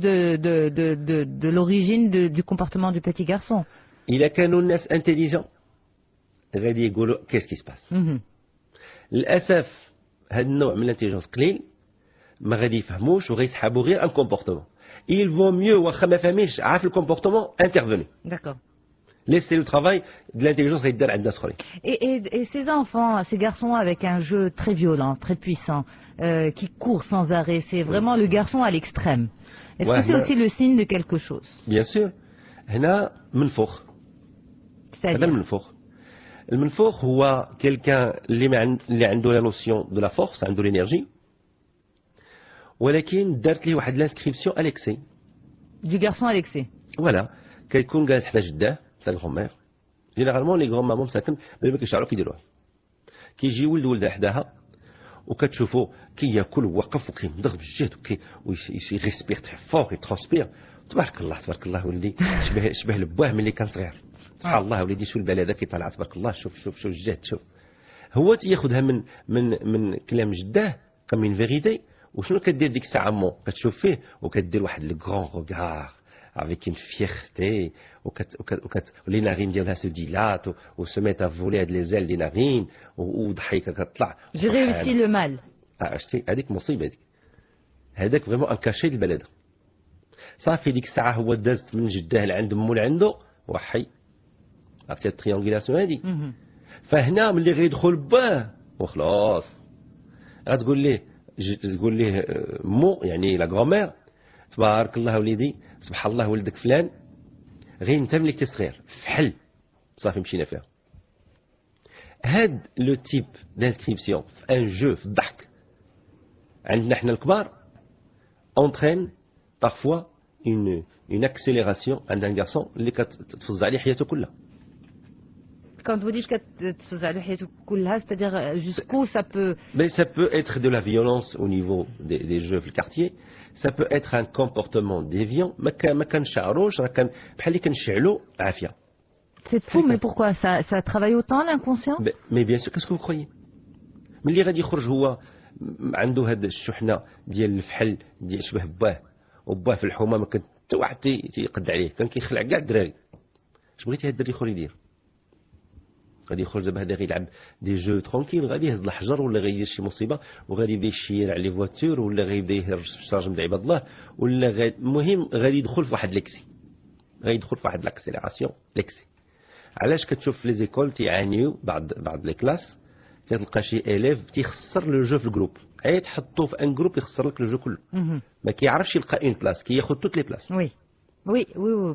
de l'origine du comportement du petit garçon. إلا كانوا الناس انتيليجون غادي يقولوا كيس كي سباس. للاسف هاد النوع من الانتيليجونس قليل ما غادي يفهموش وغيسحبوا غير ان كومبورتمون. Il vaut mieux واخا ما فهميش عارف الكومبورتمون انترفوني. D'accord. Laissez le travail de l'intelligence غيدار عند الناس اخرين. Et ces enfants, ces garçons avec un jeu très violent, très puissant, qui court sans arrêt, c'est vraiment le garçon à l'extrême. Est-ce que c'est aussi le signe de quelque chose? Bien sûr. هنا منفوخ. هذا المنفوخ. المنفوخ هو quelqu'un اللي عنده لا نوسيون دو لا فورس عنده لينيرجي ولكن دارت ليه واحد لانسكريبسيون اليكسي. Du garçon à l'excès. Voilà. كيكون جالس حدا جداه تا الغمير. جينيرالمون لي غران مامون مساكن ما كيشعروا كيديروها. كيجي ولد حداها وكتشوفو كياكل وواقف وكيمضغ بالجهد ويغيسبير تري فور يترونسبير. تبارك الله ولدي شبه لبواه ملي كان صغير. سبحان الله وليدي شو البال هذا كيطلع تبارك الله شوف الجهد شوف. هو تياخذها من كلام جداه كم فيغيتي وشنو كدير ديك الساعه مو كتشوف فيه وكدير واحد لو غران روغار avec une fierté les narines ديالها se dilatent ou se mettent à voler les ailes des narines وضحيكه كتطلع. J'ai réussi le mal. عرفتي هذيك مصيبه هذاك فريمون ان كاشي البلد. صافي ديك الساعه هو دازت من جداه لعند مو لعنده وحي عرفتي التريونغولاسيون هذه. فهنا ملي غيدخل باه وخلاص غتقول ليه مو يعني لا غرومير تبارك الله وليدي سبحان الله ولدك فلان غير انت ملي كنت صغير فحل صافي مشينا فيها. هاد لو تيب d'inscription في ان جو في الضحك عندنا حنا الكبار entraîne parfois une accélération عند un garçon اللي كتفز عليه حياته كلها. Quand vous dites c'est-à-dire jusqu'où ça peut... Mais ça peut être de la violence au niveau des jeux في الكارتيer, ça peut être un comportement déviant, ما كنشعروش راه بحال اللي كنشعلوا عافيه. C'est fou, mais pourquoi ça travaille autant l'inconscient? Mais bien sûr, qu'est-ce que vous croyez? ملي غادي يخرج هو عنده هاد الشحنه ديال الفحل ديال شبه باه وباه في الحومه ما كان حتى واحد تيقد عليه كان كيخلع كاع الدراري. اش بغيتي هاد الدري الاخر يدير؟ غادي يخرج دابا هذا غيلعب دي جو ترونكيل غادي يهز الحجر ولا غيدير شي مصيبه وغادي يبدا يشير على لي فواتور ولا غيبدا يهرج في الشارج من عباد الله ولا المهم غادي يدخل في واحد ليكسي غادي يدخل في واحد لاكسيليراسيون ليكسي. علاش كتشوف في لي زيكول تيعانيو بعض لي كلاس تلقى شي اليف تيخسر لو جو في الجروب اي تحطوه في ان جروب يخسر لك لو جو كله ما كيعرفش يلقى اون بلاس كياخذ توت لي بلاس. Oui,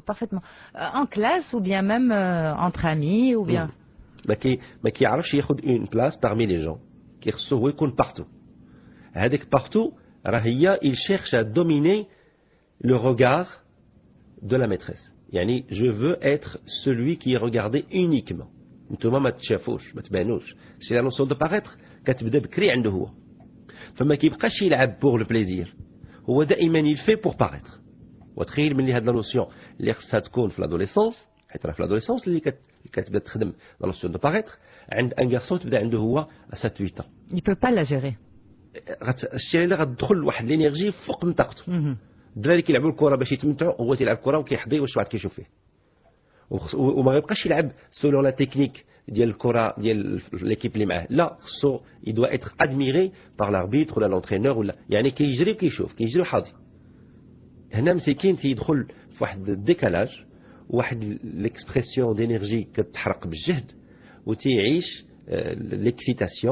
parfaitement. En classe ou bien même entre amis ou bien... ما كيعرفش ياخذ اون بلاس parmi les gens كيخصو هو يكون بارتو. هذيك بارتو راه هي il cherche à dominer le regard de la maîtresse. يعني je veux être celui qui est regardé uniquement. نتوما ما تشافوش ما تبانوش سي لا نوسيون دو باغيتر كتبدا بكري عنده هو فما كيبقاش يلعب بور لو بليزير هو دائما يلفي بور باغيتر. وتخيل ملي هاد لا نوسيون اللي خصها تكون في لادوليسونس حيت راه في لادوليسونس اللي كتبدا تخدم لا نوسيون دو باغيتر عند ان غارسون تبدا عنده هو 7 8 ans. Il peut pas la gérer. الشيء اللي غتدخل لواحد لينيرجي فوق من طاقته. الدراري كيلعبوا الكره باش يتمتعوا هو تيلعب الكره وكيحضي واش واحد كيشوف فيه وما غيبقاش يلعب سولو لا تكنيك ديال الكره ديال ليكيب اللي معاه لا خصو يدوا اتر ادميري بار لاربيتر ولا لونترينور ولا يعني كيجري وكيشوف كيجري وحاضي. هنا مسكين تيدخل في واحد الديكالاج واحد ليكسبرسيون دينيرجي كتحرق بالجهد وتيعيش l'excitation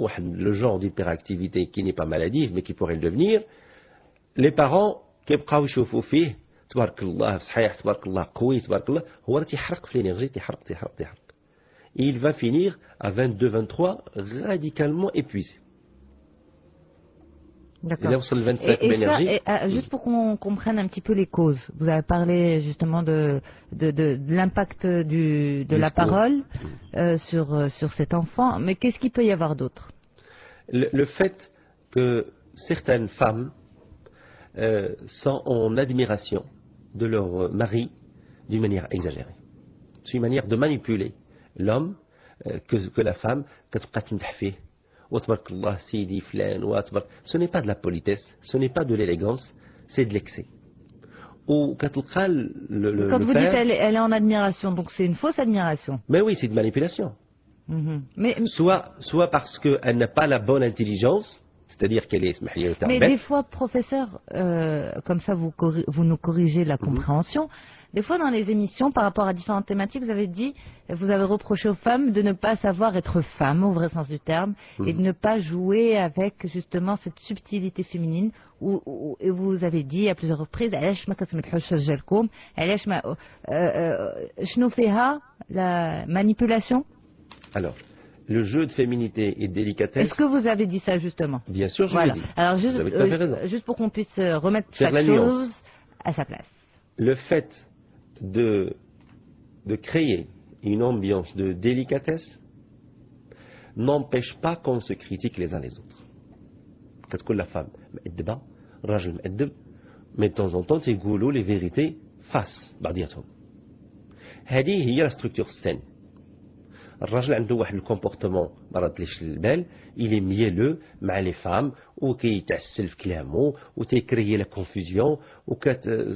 واحد لو جون d'hyperactivité qui n'est pas maladif mais qui pourrait le devenir. Les parents كيبقاو يشوفوا فيه تبارك الله صحيح تبارك الله قوي تبارك الله هو راه تيحرق في لينيرجي تيحرق. Il va finir à 22-23 radicalement épuisé. D'accord. Il a وصل 25 d'énergie. Juste pour qu'on comprenne un petit peu les causes. Vous avez parlé justement de l'impact de la parole sur cet enfant, mais qu'est-ce qu'il peut y avoir d'autre? Le fait que certaines femmes sont en admiration de leur mari d'une manière exagérée. C'est une manière de manipuler l'homme que la femme كتبقى تمدح فيه وتبارك الله سيدي فلان وتبارك. Ce n'est pas de la politesse, ce n'est pas de l'élégance, c'est de l'excès. وكتلقى le Quand vous dites elle est en admiration, donc c'est une fausse admiration. Mais oui, c'est de manipulation. Mais soit parce qu'elle n'a pas la bonne intelligence, c'est-à-dire qu'elle est mais des fois, professeur, comme ça vous nous corrigez la compréhension. Des fois, dans les émissions, par rapport à différentes thématiques, vous avez reproché aux femmes de ne pas savoir être femme, au vrai sens du terme, et de ne pas jouer avec justement cette subtilité féminine. Et vous avez dit à plusieurs reprises, la manipulation. Alors, le jeu de féminité et de délicatesse. Est-ce que vous avez dit ça justement? Bien sûr, je l'ai dit. Alors vous avez tout à fait raison. Juste pour qu'on puisse remettre chaque chose à sa place. Le fait de créer une ambiance de délicatesse n'empêche pas qu'on se critique les uns les autres. كتكون la femme مأدبة الراجل مأدب mais de temps en temps تيقولوا les vérités face بعضياتهم. هذه هي la structure saine. الراجل عنده واحد الكومبورتمون ما ردليش البال il est mielleux مع les femmes وكيتعسل في كلامه وتيكريي لا كونفوزيون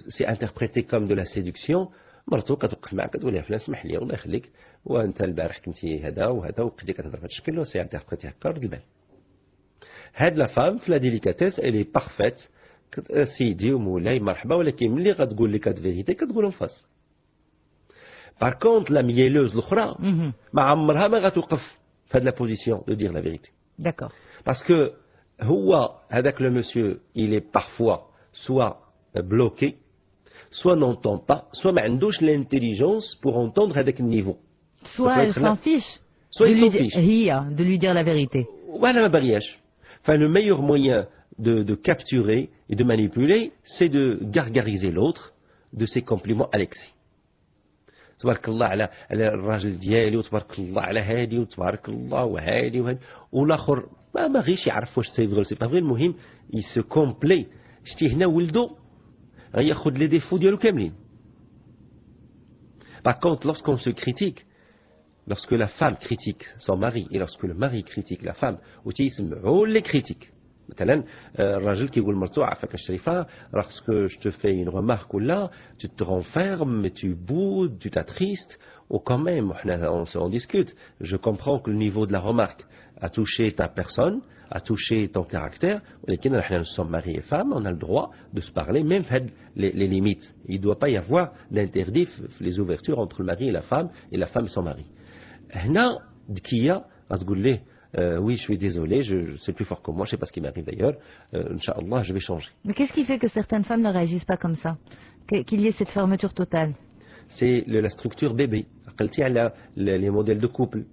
سي انتربريتي كوم دو لا سيدكسيون. مرتو كتوقف معك كتقول لها فلان اسمح لي الله يخليك وانت البارح كنتي هذا وهذا وبقيتي كتهضر بهذا الشكل سي انتربريتي هكا رد البال. هاد لا فام في لا ديليكاتيس الي بارفيت سيدي ومولاي مرحبا ولكن ملي غتقول لك هاد فيريتي كتقولهم فاس. Par contre, la mielleuse l'autre, ma عمرها ما غتوقف في هاد la position de dire la vérité. D'accord. Parce que هو هذاك le monsieur, il est parfois soit bloqué, soit n'entend pas, soit ما عندوش l'intelligence pour entendre هذاك النيفو. Soit elle s'en fiche. soit il s'en fiche. De lui dire la vérité. Voilà ma barrière. Enfin, le meilleur moyen de capturer et de manipuler, c'est de gargariser l'autre de ses compliments à l'excès. تبارك الله على الراجل ديالي وتبارك الله على هادي وتبارك الله وهادي وهادي والاخر ما غيش يعرف واش سي فغي سي با فغي المهم يسو كومبلي شتي هنا ولدو غياخذ لي ديفو ديالو كاملين. Par contre, lorsqu'on se critique, lorsque la femme critique son mari et lorsque le mari critique la femme وتيسمعوا les critiques. مثلا الراجل كيقول لمرتو عافاك الشريفه lorsque je te fais une remarque ou là tu te renfermes, tu boudes, tu t'attristes ou quand même on discute. Je comprends que le niveau de la remarque a touché ta personne, a touché ton caractère, ولكن nous sommes mari et femme, on a le droit de se parler même les limites. Il ne doit pas y avoir d'interdit les ouvertures entre le mari et la femme et son mari. هنا ذكيه غتقول ليه oui, je suis désolé, c'est plus fort que moi, je ne sais pas ce qui m'arrive d'ailleurs. Inch'Allah, je vais changer. Mais qu'est-ce qui fait que certaines femmes ne réagissent pas comme ça? Qu'il y ait cette fermeture totale? C'est la structure bébé. قلتي على les modèles de couple.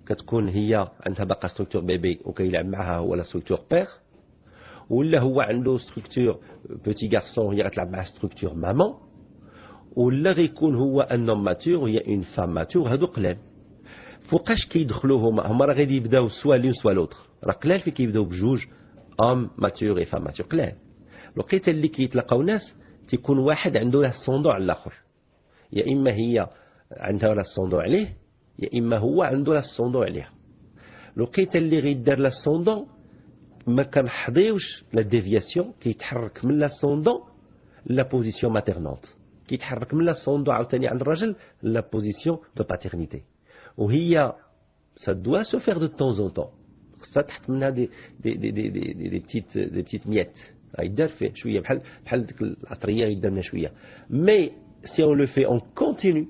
كتكون هي عندها باقا structure bébé وكيلعب معها هو la structure père. ولا هو عنده structure petit garçon وهي غتلعب معاه structure maman. ولا غيكون هو un homme mature وهي une femme mature هادو قلال. فوقاش كيدخلوا هما راه غادي يبداو سوا لين سوا لوطر راه قلال في كيبداو بجوج ام ماتور اي فام ماتور قلال. الوقيته اللي كيتلاقاو ناس تيكون واحد عنده لاسوندو على الاخر يا اما هي عندها لاسوندو عليه يا اما هو عنده لاسوندو عليها. الوقيته اللي غيدار لاسوندو ما كنحضيوش لا ديفياسيون كيتحرك من لاسوندو لا بوزيسيون ماتيرنونت كيتحرك من لاسوندو عاوتاني عند الراجل لا بوزيسيون دو باترنيتي. وهي ça doit se faire de temps en temps. خصها تحط منها des petites miettes. يدار فيه شويه بحال ديك العطريه يدار منها شويه. Mais si on le fait en continu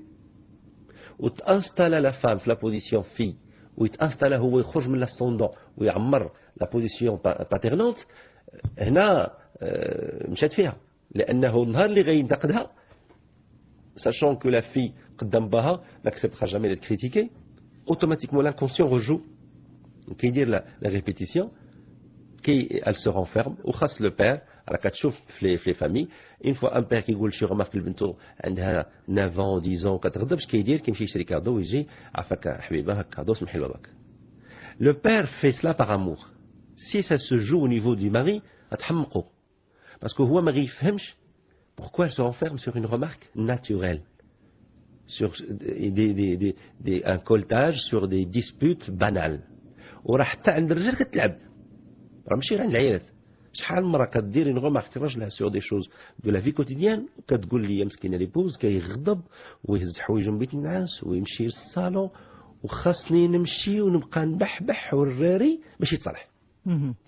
وتانستالا la femme في la position fille ويتانستالا هو يخرج من l'ascendant ويعمر la position paternante هنا مشات فيها لانه النهار اللي غينتقدها sachant que la fille قدام باها n'acceptera jamais d'être critiquée, automatiquement l'inconscient rejoue qui dit la répétition, elle se renferme ou خاص le père على كتشوف في les familles une fois un père كيقول شي remarque لبنته عندها 9 ans 10 ans كتغضبش كيدير كيمشي يشري كادو ويجي عافاك حبيبه هكا كادو سمحي لباباك. Le père fait cela par amour. Si ça se joue au niveau du mari غتحمقو parce que هو ما غيفهمش pourquoi elle se renferme sur une remarque naturelle, sur un coltage, sur des disputes banales. وراه حتى عند الرجال كتلعب راه ماشي غير عند العيالات. شحال من مره كدير une remarque راجلها sur des choses de la vie quotidienne وكتقول لي مسكينه ليبوز كيغضب ويهز حوايجو من بيت النعاس ويمشي للصالون وخاصني نمشي ونبقى نبحبح والراري باش يتصالح.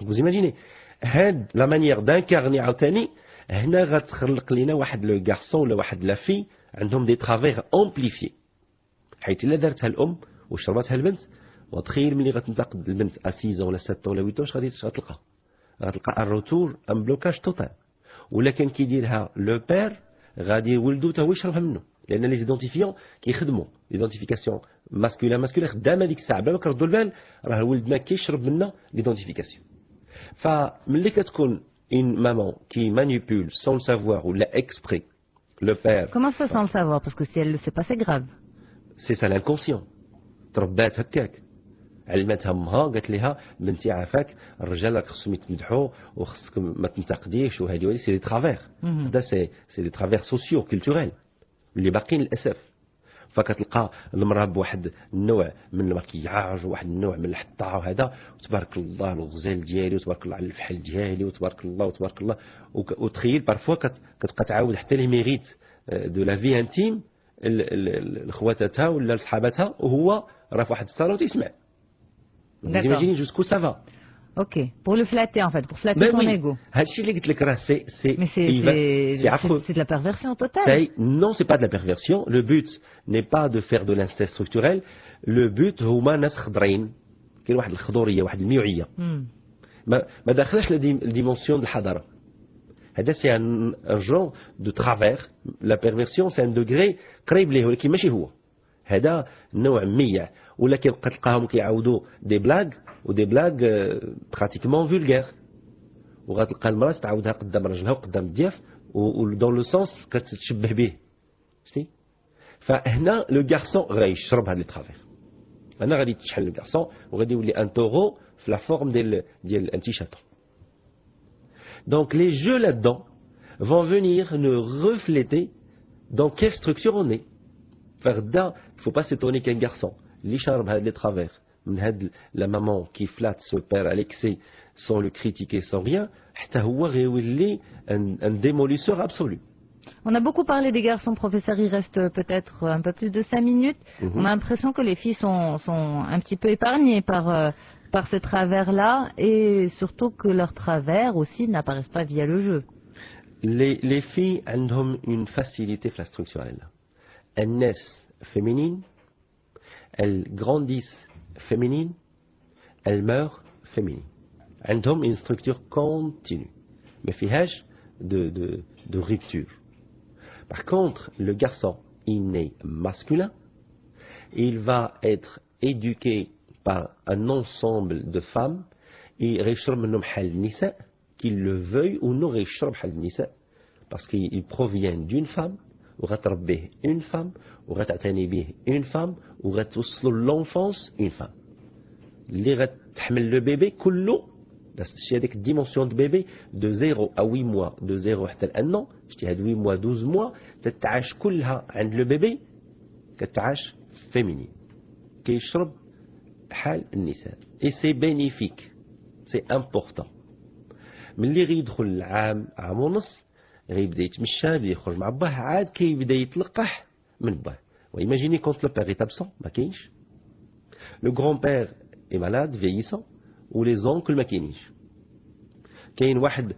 vous imaginez هاد لا مانيير دانكارني عاوتاني هنا غتخلق لنا واحد لو غارسون ولا واحد لا في عندهم دي ترافير امبليفي حيت الا دارتها الام وشربتها البنت وتخيل ملي غتنتقد البنت 6 ولا 7 ولا 8 واش غادي غتلقى الروتور ان بلوكاج توتال. ولكن كي يديرها لو بير غادي ولدو حتى هو يشربها منه لان لي زيدونتيفيون كيخدموا ليدونتيفيكاسيون ماسكولين خدامه ديك الساعه بلا ما كنردوا البال راه الولد ما كيشرب منا ليدونتيفيكاسيون. فملي كتكون une maman qui manipule sans le savoir ou l'a exprès, le père... Comment ça sans le savoir? Parce que si elle ne le sait pas, c'est grave. C'est ça l'inconscient. تربات هكاك. علمتها امها قالت لها بنتي عافاك الرجال راك خصهم يتمدحوا وخصكم ما تنتقديش وهذه سي دي ترافير. هذا سي دي ترافير سوسيو كولتوريل اللي باقيين للاسف. فكتلقى المراه بواحد النوع من المكياج وواحد النوع من الحطه وهذا وتبارك الله الغزال ديالي وتبارك الله على الفحل ديالي وتبارك الله وتخيل بارفوا كتبقى تعاود حتى لي ميريت دو لا في انتيم لخواتاتها ولا لصحاباتها وهو راه في واحد الصالون تيسمع. Imaginez jusqu'où ça va. Ok, pour le flatter en fait, pour flatter son ego. Mais c'est de la perversion totale. Non, c'est pas de la perversion. Le but n'est pas de faire de l'inceste structurel. Le but هما ناس خضرين. كاين واحد الخضوريه واحد الميوعيه. ما داخلاش الديمونسيون د الحضاره. هذا سي ان جون دو ترافير. La perversion c'est un degré قريب ليه ولكن ماشي هو. هذا نوع ميع ولا كيبقى تلقاهم كيعاودوا دي بلاغ ودي بلاغ براتيكمون فولغير وغتلقى المراه تعاودها قدام راجلها وقدام الضياف ودون لو سونس كتشبه به شتي. فهنا لو غارسون غيشرب هاد لي ترافير. هنا غادي تشحن لو غارسون وغادي يولي ان تورو في لا فورم ديال ان تي شاتون. Donc les jeux là-dedans vont venir nous refléter dans quelle structure on est. Il ne faut pas s'étonner qu'un garçon, les travers, la maman qui flatte ce père à l'excès sans le critiquer, sans rien, un démolisseur absolu. On a beaucoup parlé des garçons, professeur, il reste peut-être un peu plus de 5 minutes. On a l'impression que les filles sont un petit peu épargnées par ces travers-là et surtout que leurs travers aussi n'apparaissent pas via le jeu. Les filles ont une facilité la structure. Elles naissent féminines, elles grandissent féminines, elles meurent féminines. Elles ont une structure continue, mais fihage de rupture. Par contre, le garçon, il naît masculin, il va être éduqué par un ensemble de femmes, et qu'il le veuille ou non, parce qu'il provient d'une femme, ou une femme, ou une femme, ou l'enfance une femme. Le bébé, cette dimension de bébé, de 0 à 8 mois, de 0 à 1 an, je dis 8 mois, 12 mois, تتعاش كلها عند le bébé, كتعاش féminine. كيشرب حال النساء. Et c'est bénéfique, c'est important. ملي غيدخل العام عام ونص غيبدا يتمشى يبدا يخرج مع باه عاد كيبدا يتلقح من باه. وإيماجيني كونت لو بير est absent ما كاينش. Le grand-père est malade, vieillissant, ou les oncles ما كاينينش. كاين واحد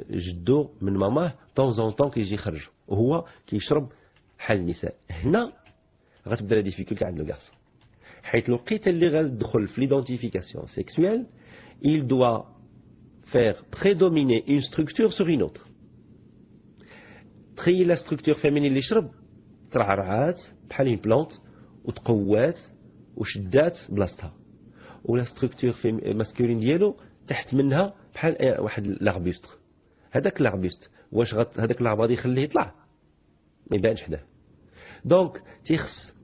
جدو من ماماه طون زون طون كيجي يخرج وهو كيشرب حال النساء. هنا غتبدا لا ديفيكولتي عند لو غارسون. حيث الوقيته اللي غتدخل في ليدونتيفيكاسيون سيكسويل il doit faire prédominer une structure sur une autre. تخيل la structure féminine اللي يشرب ترعرعات بحال une plante وتقوات وشدات بلاصتها. و la structure masculine ديالو تحت منها بحال واحد لاربوست. هذاك لاربوست واش هذاك الاربوست غادي يخليه يطلع ما يبانش حداه. دونك تيخص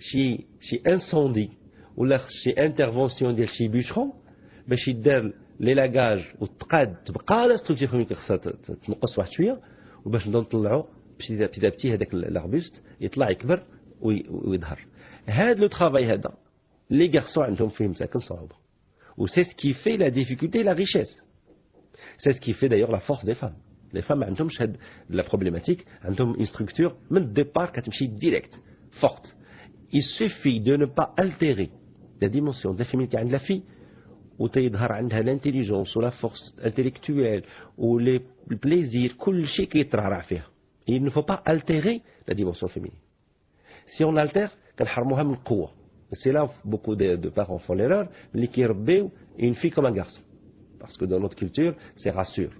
شي انسوندي ولا شي انترفونسيون ديال شي بيشرون باش يدار ليلاكاج وتقاد تبقى لا ستركتور فيمينين خصها تنقص واحد شويه وباش نبداو نطلعوا بتي هذاك لاربوست يطلع يكبر ويظهر. هذا لو ترافاي هذا لي غارسون عندهم فيه مساكن صعوبه. و سي ce qui fait la difficulté et la richesse. C'est ce qui fait d'ailleurs la force des femmes. Les femmes عندهمش هاد la problématique, عندهم une structure من الديبار كتمشي direct, forte. Il suffit de ne pas altérer la dimension de la féminité عند la fille وتيظهر عندها l'intelligence ou la force intellectuelle ou les plaisirs كل شيء كيترعرع فيها. Il ne faut pas altérer la dimension féminine. Si on altère كنحرموها من القوة. C'est là beaucoup de parents font l'erreur اللي كيربيو une fille comme un garçon. Parce que dans notre culture, c'est rassure.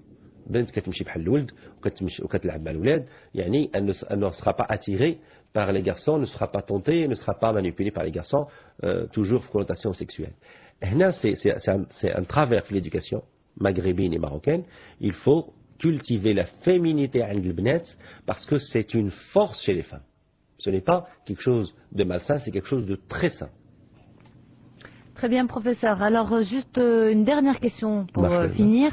بنت كتمشي بحال الولد وكتمشي وكتلعب مع الولاد يعني elle ne sera pas attirée par les garçons, ne sera pas tentée, ne sera pas manipulée par les garçons, toujours connotation sexuelle. هنا c'est un travers في l'éducation maghrébine et marocaine. Il faut cultiver la féminité عند البنات parce que c'est une force chez les femmes. Ce n'est pas quelque chose de malsain, c'est quelque chose de très sain. Très bien, professeur. Alors, juste une dernière question pour finir.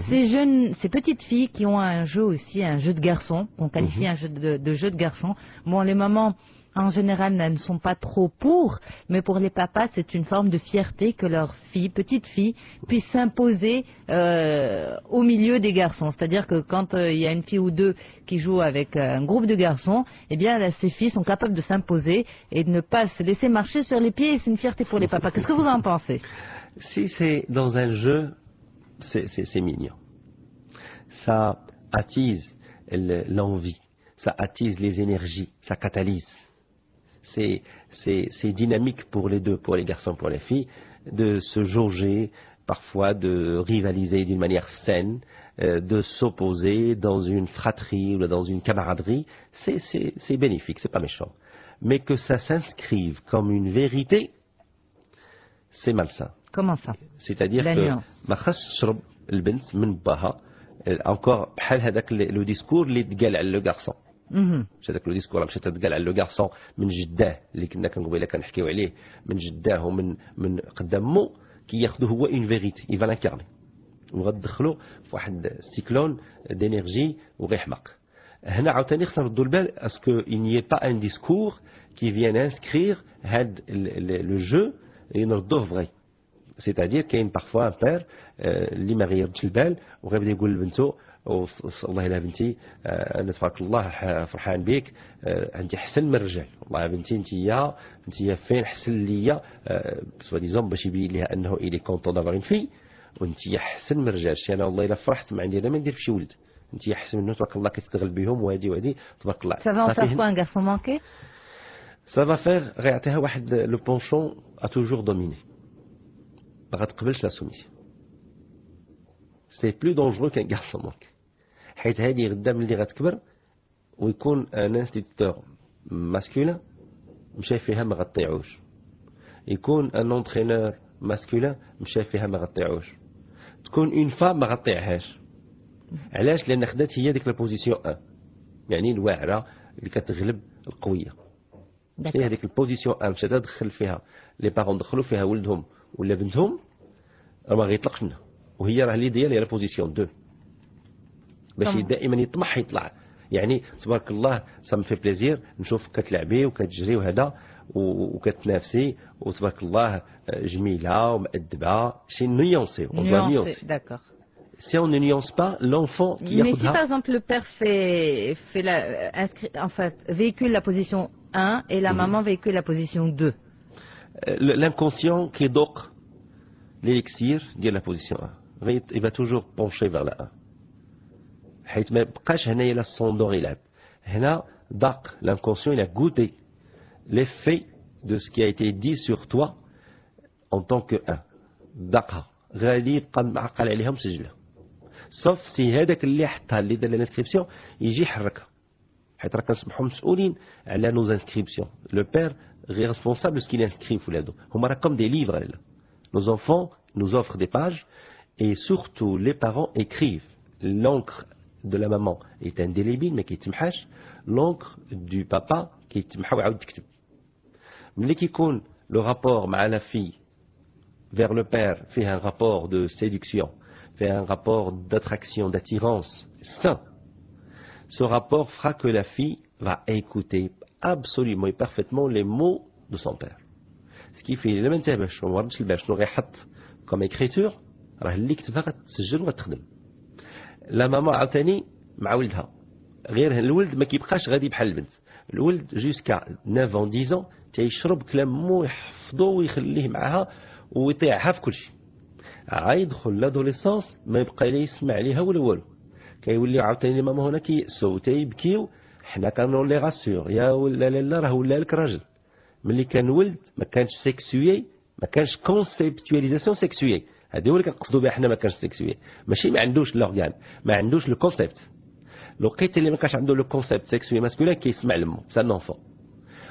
Ces petites filles qui ont un jeu aussi, un jeu de garçon, qu'on qualifie un jeu de jeu de garçon. Bon, les mamans, en général, elles ne sont pas trop pour, mais pour les papas, c'est une forme de fierté que leur fille, petite fille, puisse s'imposer au milieu des garçons. C'est-à-dire que quand il y a une fille ou deux qui jouent avec un groupe de garçons, eh bien, là, ces filles sont capables de s'imposer et de ne pas se laisser marcher sur les pieds. C'est une fierté pour les papas. Qu'est-ce que vous en pensez? Si c'est dans un jeu, c'est mignon. Ça attise l'envie, ça attise les énergies, ça catalyse. C'est dynamique pour les deux, pour les garçons, pour les filles, de se jauger, parfois de rivaliser d'une manière saine, de s'opposer dans une fratrie ou dans une camaraderie. C'est bénéfique, c'est pas méchant. mais que ça s'inscrive comme une vérité, c'est malsain. Comment ça? C'est-à-dire La que nuance. ما خصش تشرب البنت من باها encore بحال هذاك لو ديسكور اللي تقال على لو غارسون. مش هذاك لو ديسكور مشات تقال على لو غارسون من جداه اللي كنا قبيله كنحكيو عليه من جداه ومن قدام مو كياخذوا هو اون فيريتي اي فا لانكارني وغتدخلوا في واحد سيكلون دينيرجي وغيحمق. هنا عاوتاني خصنا نردوا البال اسكو il n'y ait pas un discours qui vienne inscrire هاد le jeu ينردوه فغي. C'est-à-dire كاين parfois un père اللي ما غيردش البال وغيبدا يقول لبنته والله الا بنتي انا تبارك الله فرحان بك انت احسن من الرجال والله يا بنتي انت فين احسن ليا سوا ديزون باش يبين لها انه الي كونطون دافوار اون في وانت احسن من الرجال انا والله الا فرحت ما عندي انا ما ندير في شي ولد انت احسن منه تبارك الله كتستغل بهم وهادي تبارك الله. Ça va en faire quoi un garçon manqué? Ça va faire غيعطيها واحد لو بونشون a toujours dominé. ما غتقبلش لا سوميسيون. سي بلو دونجرو كان غارسون مانكي. حيت هذه غدا ملي غتكبر ويكون ان انستيتور ماسكولين مشى فيها ما غطيعوش. يكون ان اونترينور ماسكولين مشى فيها ما غطيعوش. تكون اون فام ما غطيعهاش. علاش؟ لان خدات هي ديك لا بوزيسيون 1 يعني الواعره اللي كتغلب القويه. هي هذيك البوزيسيون 1 مشات تدخل فيها لي بارون دخلوا فيها ولدهم ولا بنتهم راه ما غيطلقش منها وهي راه اللي ديال هي لا بوزيسيون 2 باش دائما يطمح يطلع. يعني تبارك الله سا في بليزير نشوف كتلعبي وكتجري وهذا وكتنافسي وتبارك الله جميله ومؤدبه شي نيونسي d'accord. Si on ne nuance pas, l'enfant qui Mais si par exemple le père véhicule la position 1 et la maman véhicule la position 2. L'inconscient qui doque l'élixir de la position 1, il va toujours pencher vers la 1. حيث ما بقاش هنايا لا الصندوق يلعب. هنا داق l'inconscient il a goûté l'effet de ce qui a été dit sur toi en tant que 1. داقها غادي يبقى معقل عليها مسجله. sauf si هذاك اللي حطها اللي دار الانسكريبسيون يجي يحركها. حيت راه كنصبحوا مسؤولين على نوز انسكريبسيون. لو بير غير ريسبونسابل سكي انسكريف ولادو. هما راه كوم دي ليفر là. Nos enfants nous offrent des pages et surtout les parents écrivent. L'encre de la maman est indélébile mais كيتمحاش. l'encre du papa كيتمحى ويعاود تكتب. ملي كيكون le rapport مع la fille vers le père fait un rapport de séduction, fait un rapport d'attraction, d'attirance sain. Ce rapport fera que la fille va écouter absolument et parfaitement les mots de son père. Ce qui fait لما انت باش ما وردش البال شنو غيحط comme écriture راه اللي كتبها غتسجل وغتخدم. لا ماما عاوتاني مع ولدها غير الولد ما كيبقاش غادي بحال البنت. الولد جوسكا 9 ans 10 ans تيشرب كلام مو يحفظو ويخليه معها ويطيعها في كل شيء. غيدخل لادوليسونس ما يبقى لا يسمع ليها ولا والو. كيوليو عاوتاني ماما هنا كيسو تيبكيو حنا كنولي غاسور يا ولا لا راه ولا لك راجل. ملي كان ولد ما كانش سيكسوي ما كانش كونسيبتواليزاسيون سيكسوي. هذه هو اللي كنقصدوا بها حنا ما كانش سيكسوي ماشي ما عندوش لورغان ما عندوش لو كونسيبت. لقيت اللي ما كانش عنده لو كونسيبت سيكسوي ماسكولين كيسمع لمو سا نونفون.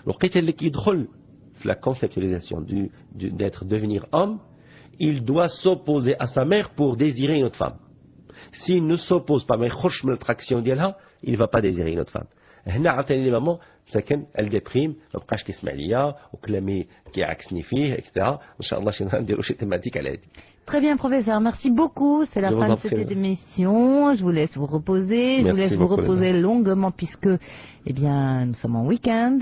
لقيت اللي كيدخل في لا كونسيبتواليزاسيون d'être devenir homme il doit s'opposer à sa mère pour désirer une autre femme. S'il ne s'oppose pas ما يخرجش من الاتراكسيون ديالها il va pas désirer une autre femme. هنا عاوتاني مامون ساكن الديبريم ما بقاش كيسمع ليا وكلامي كيعكسني فيه اكسترا. ان شاء الله شي نهار نديرو شي تيماتيك على هذه. Très bien, professeur. Merci beaucoup. C'est la fin de cette émission. Je vous laisse vous reposer. Je vous laisse vous reposer longuement puisque, eh bien, nous sommes en week-end.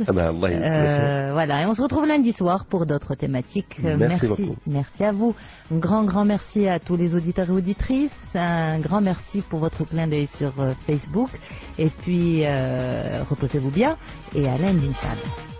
Voilà. Et on se retrouve lundi soir pour d'autres thématiques. Merci beaucoup. Merci à vous. Un grand merci à tous les auditeurs et auditrices. Un grand merci pour votre clin d'œil sur Facebook. Et puis, reposez-vous bien. Et à lundi, Inch'Allah.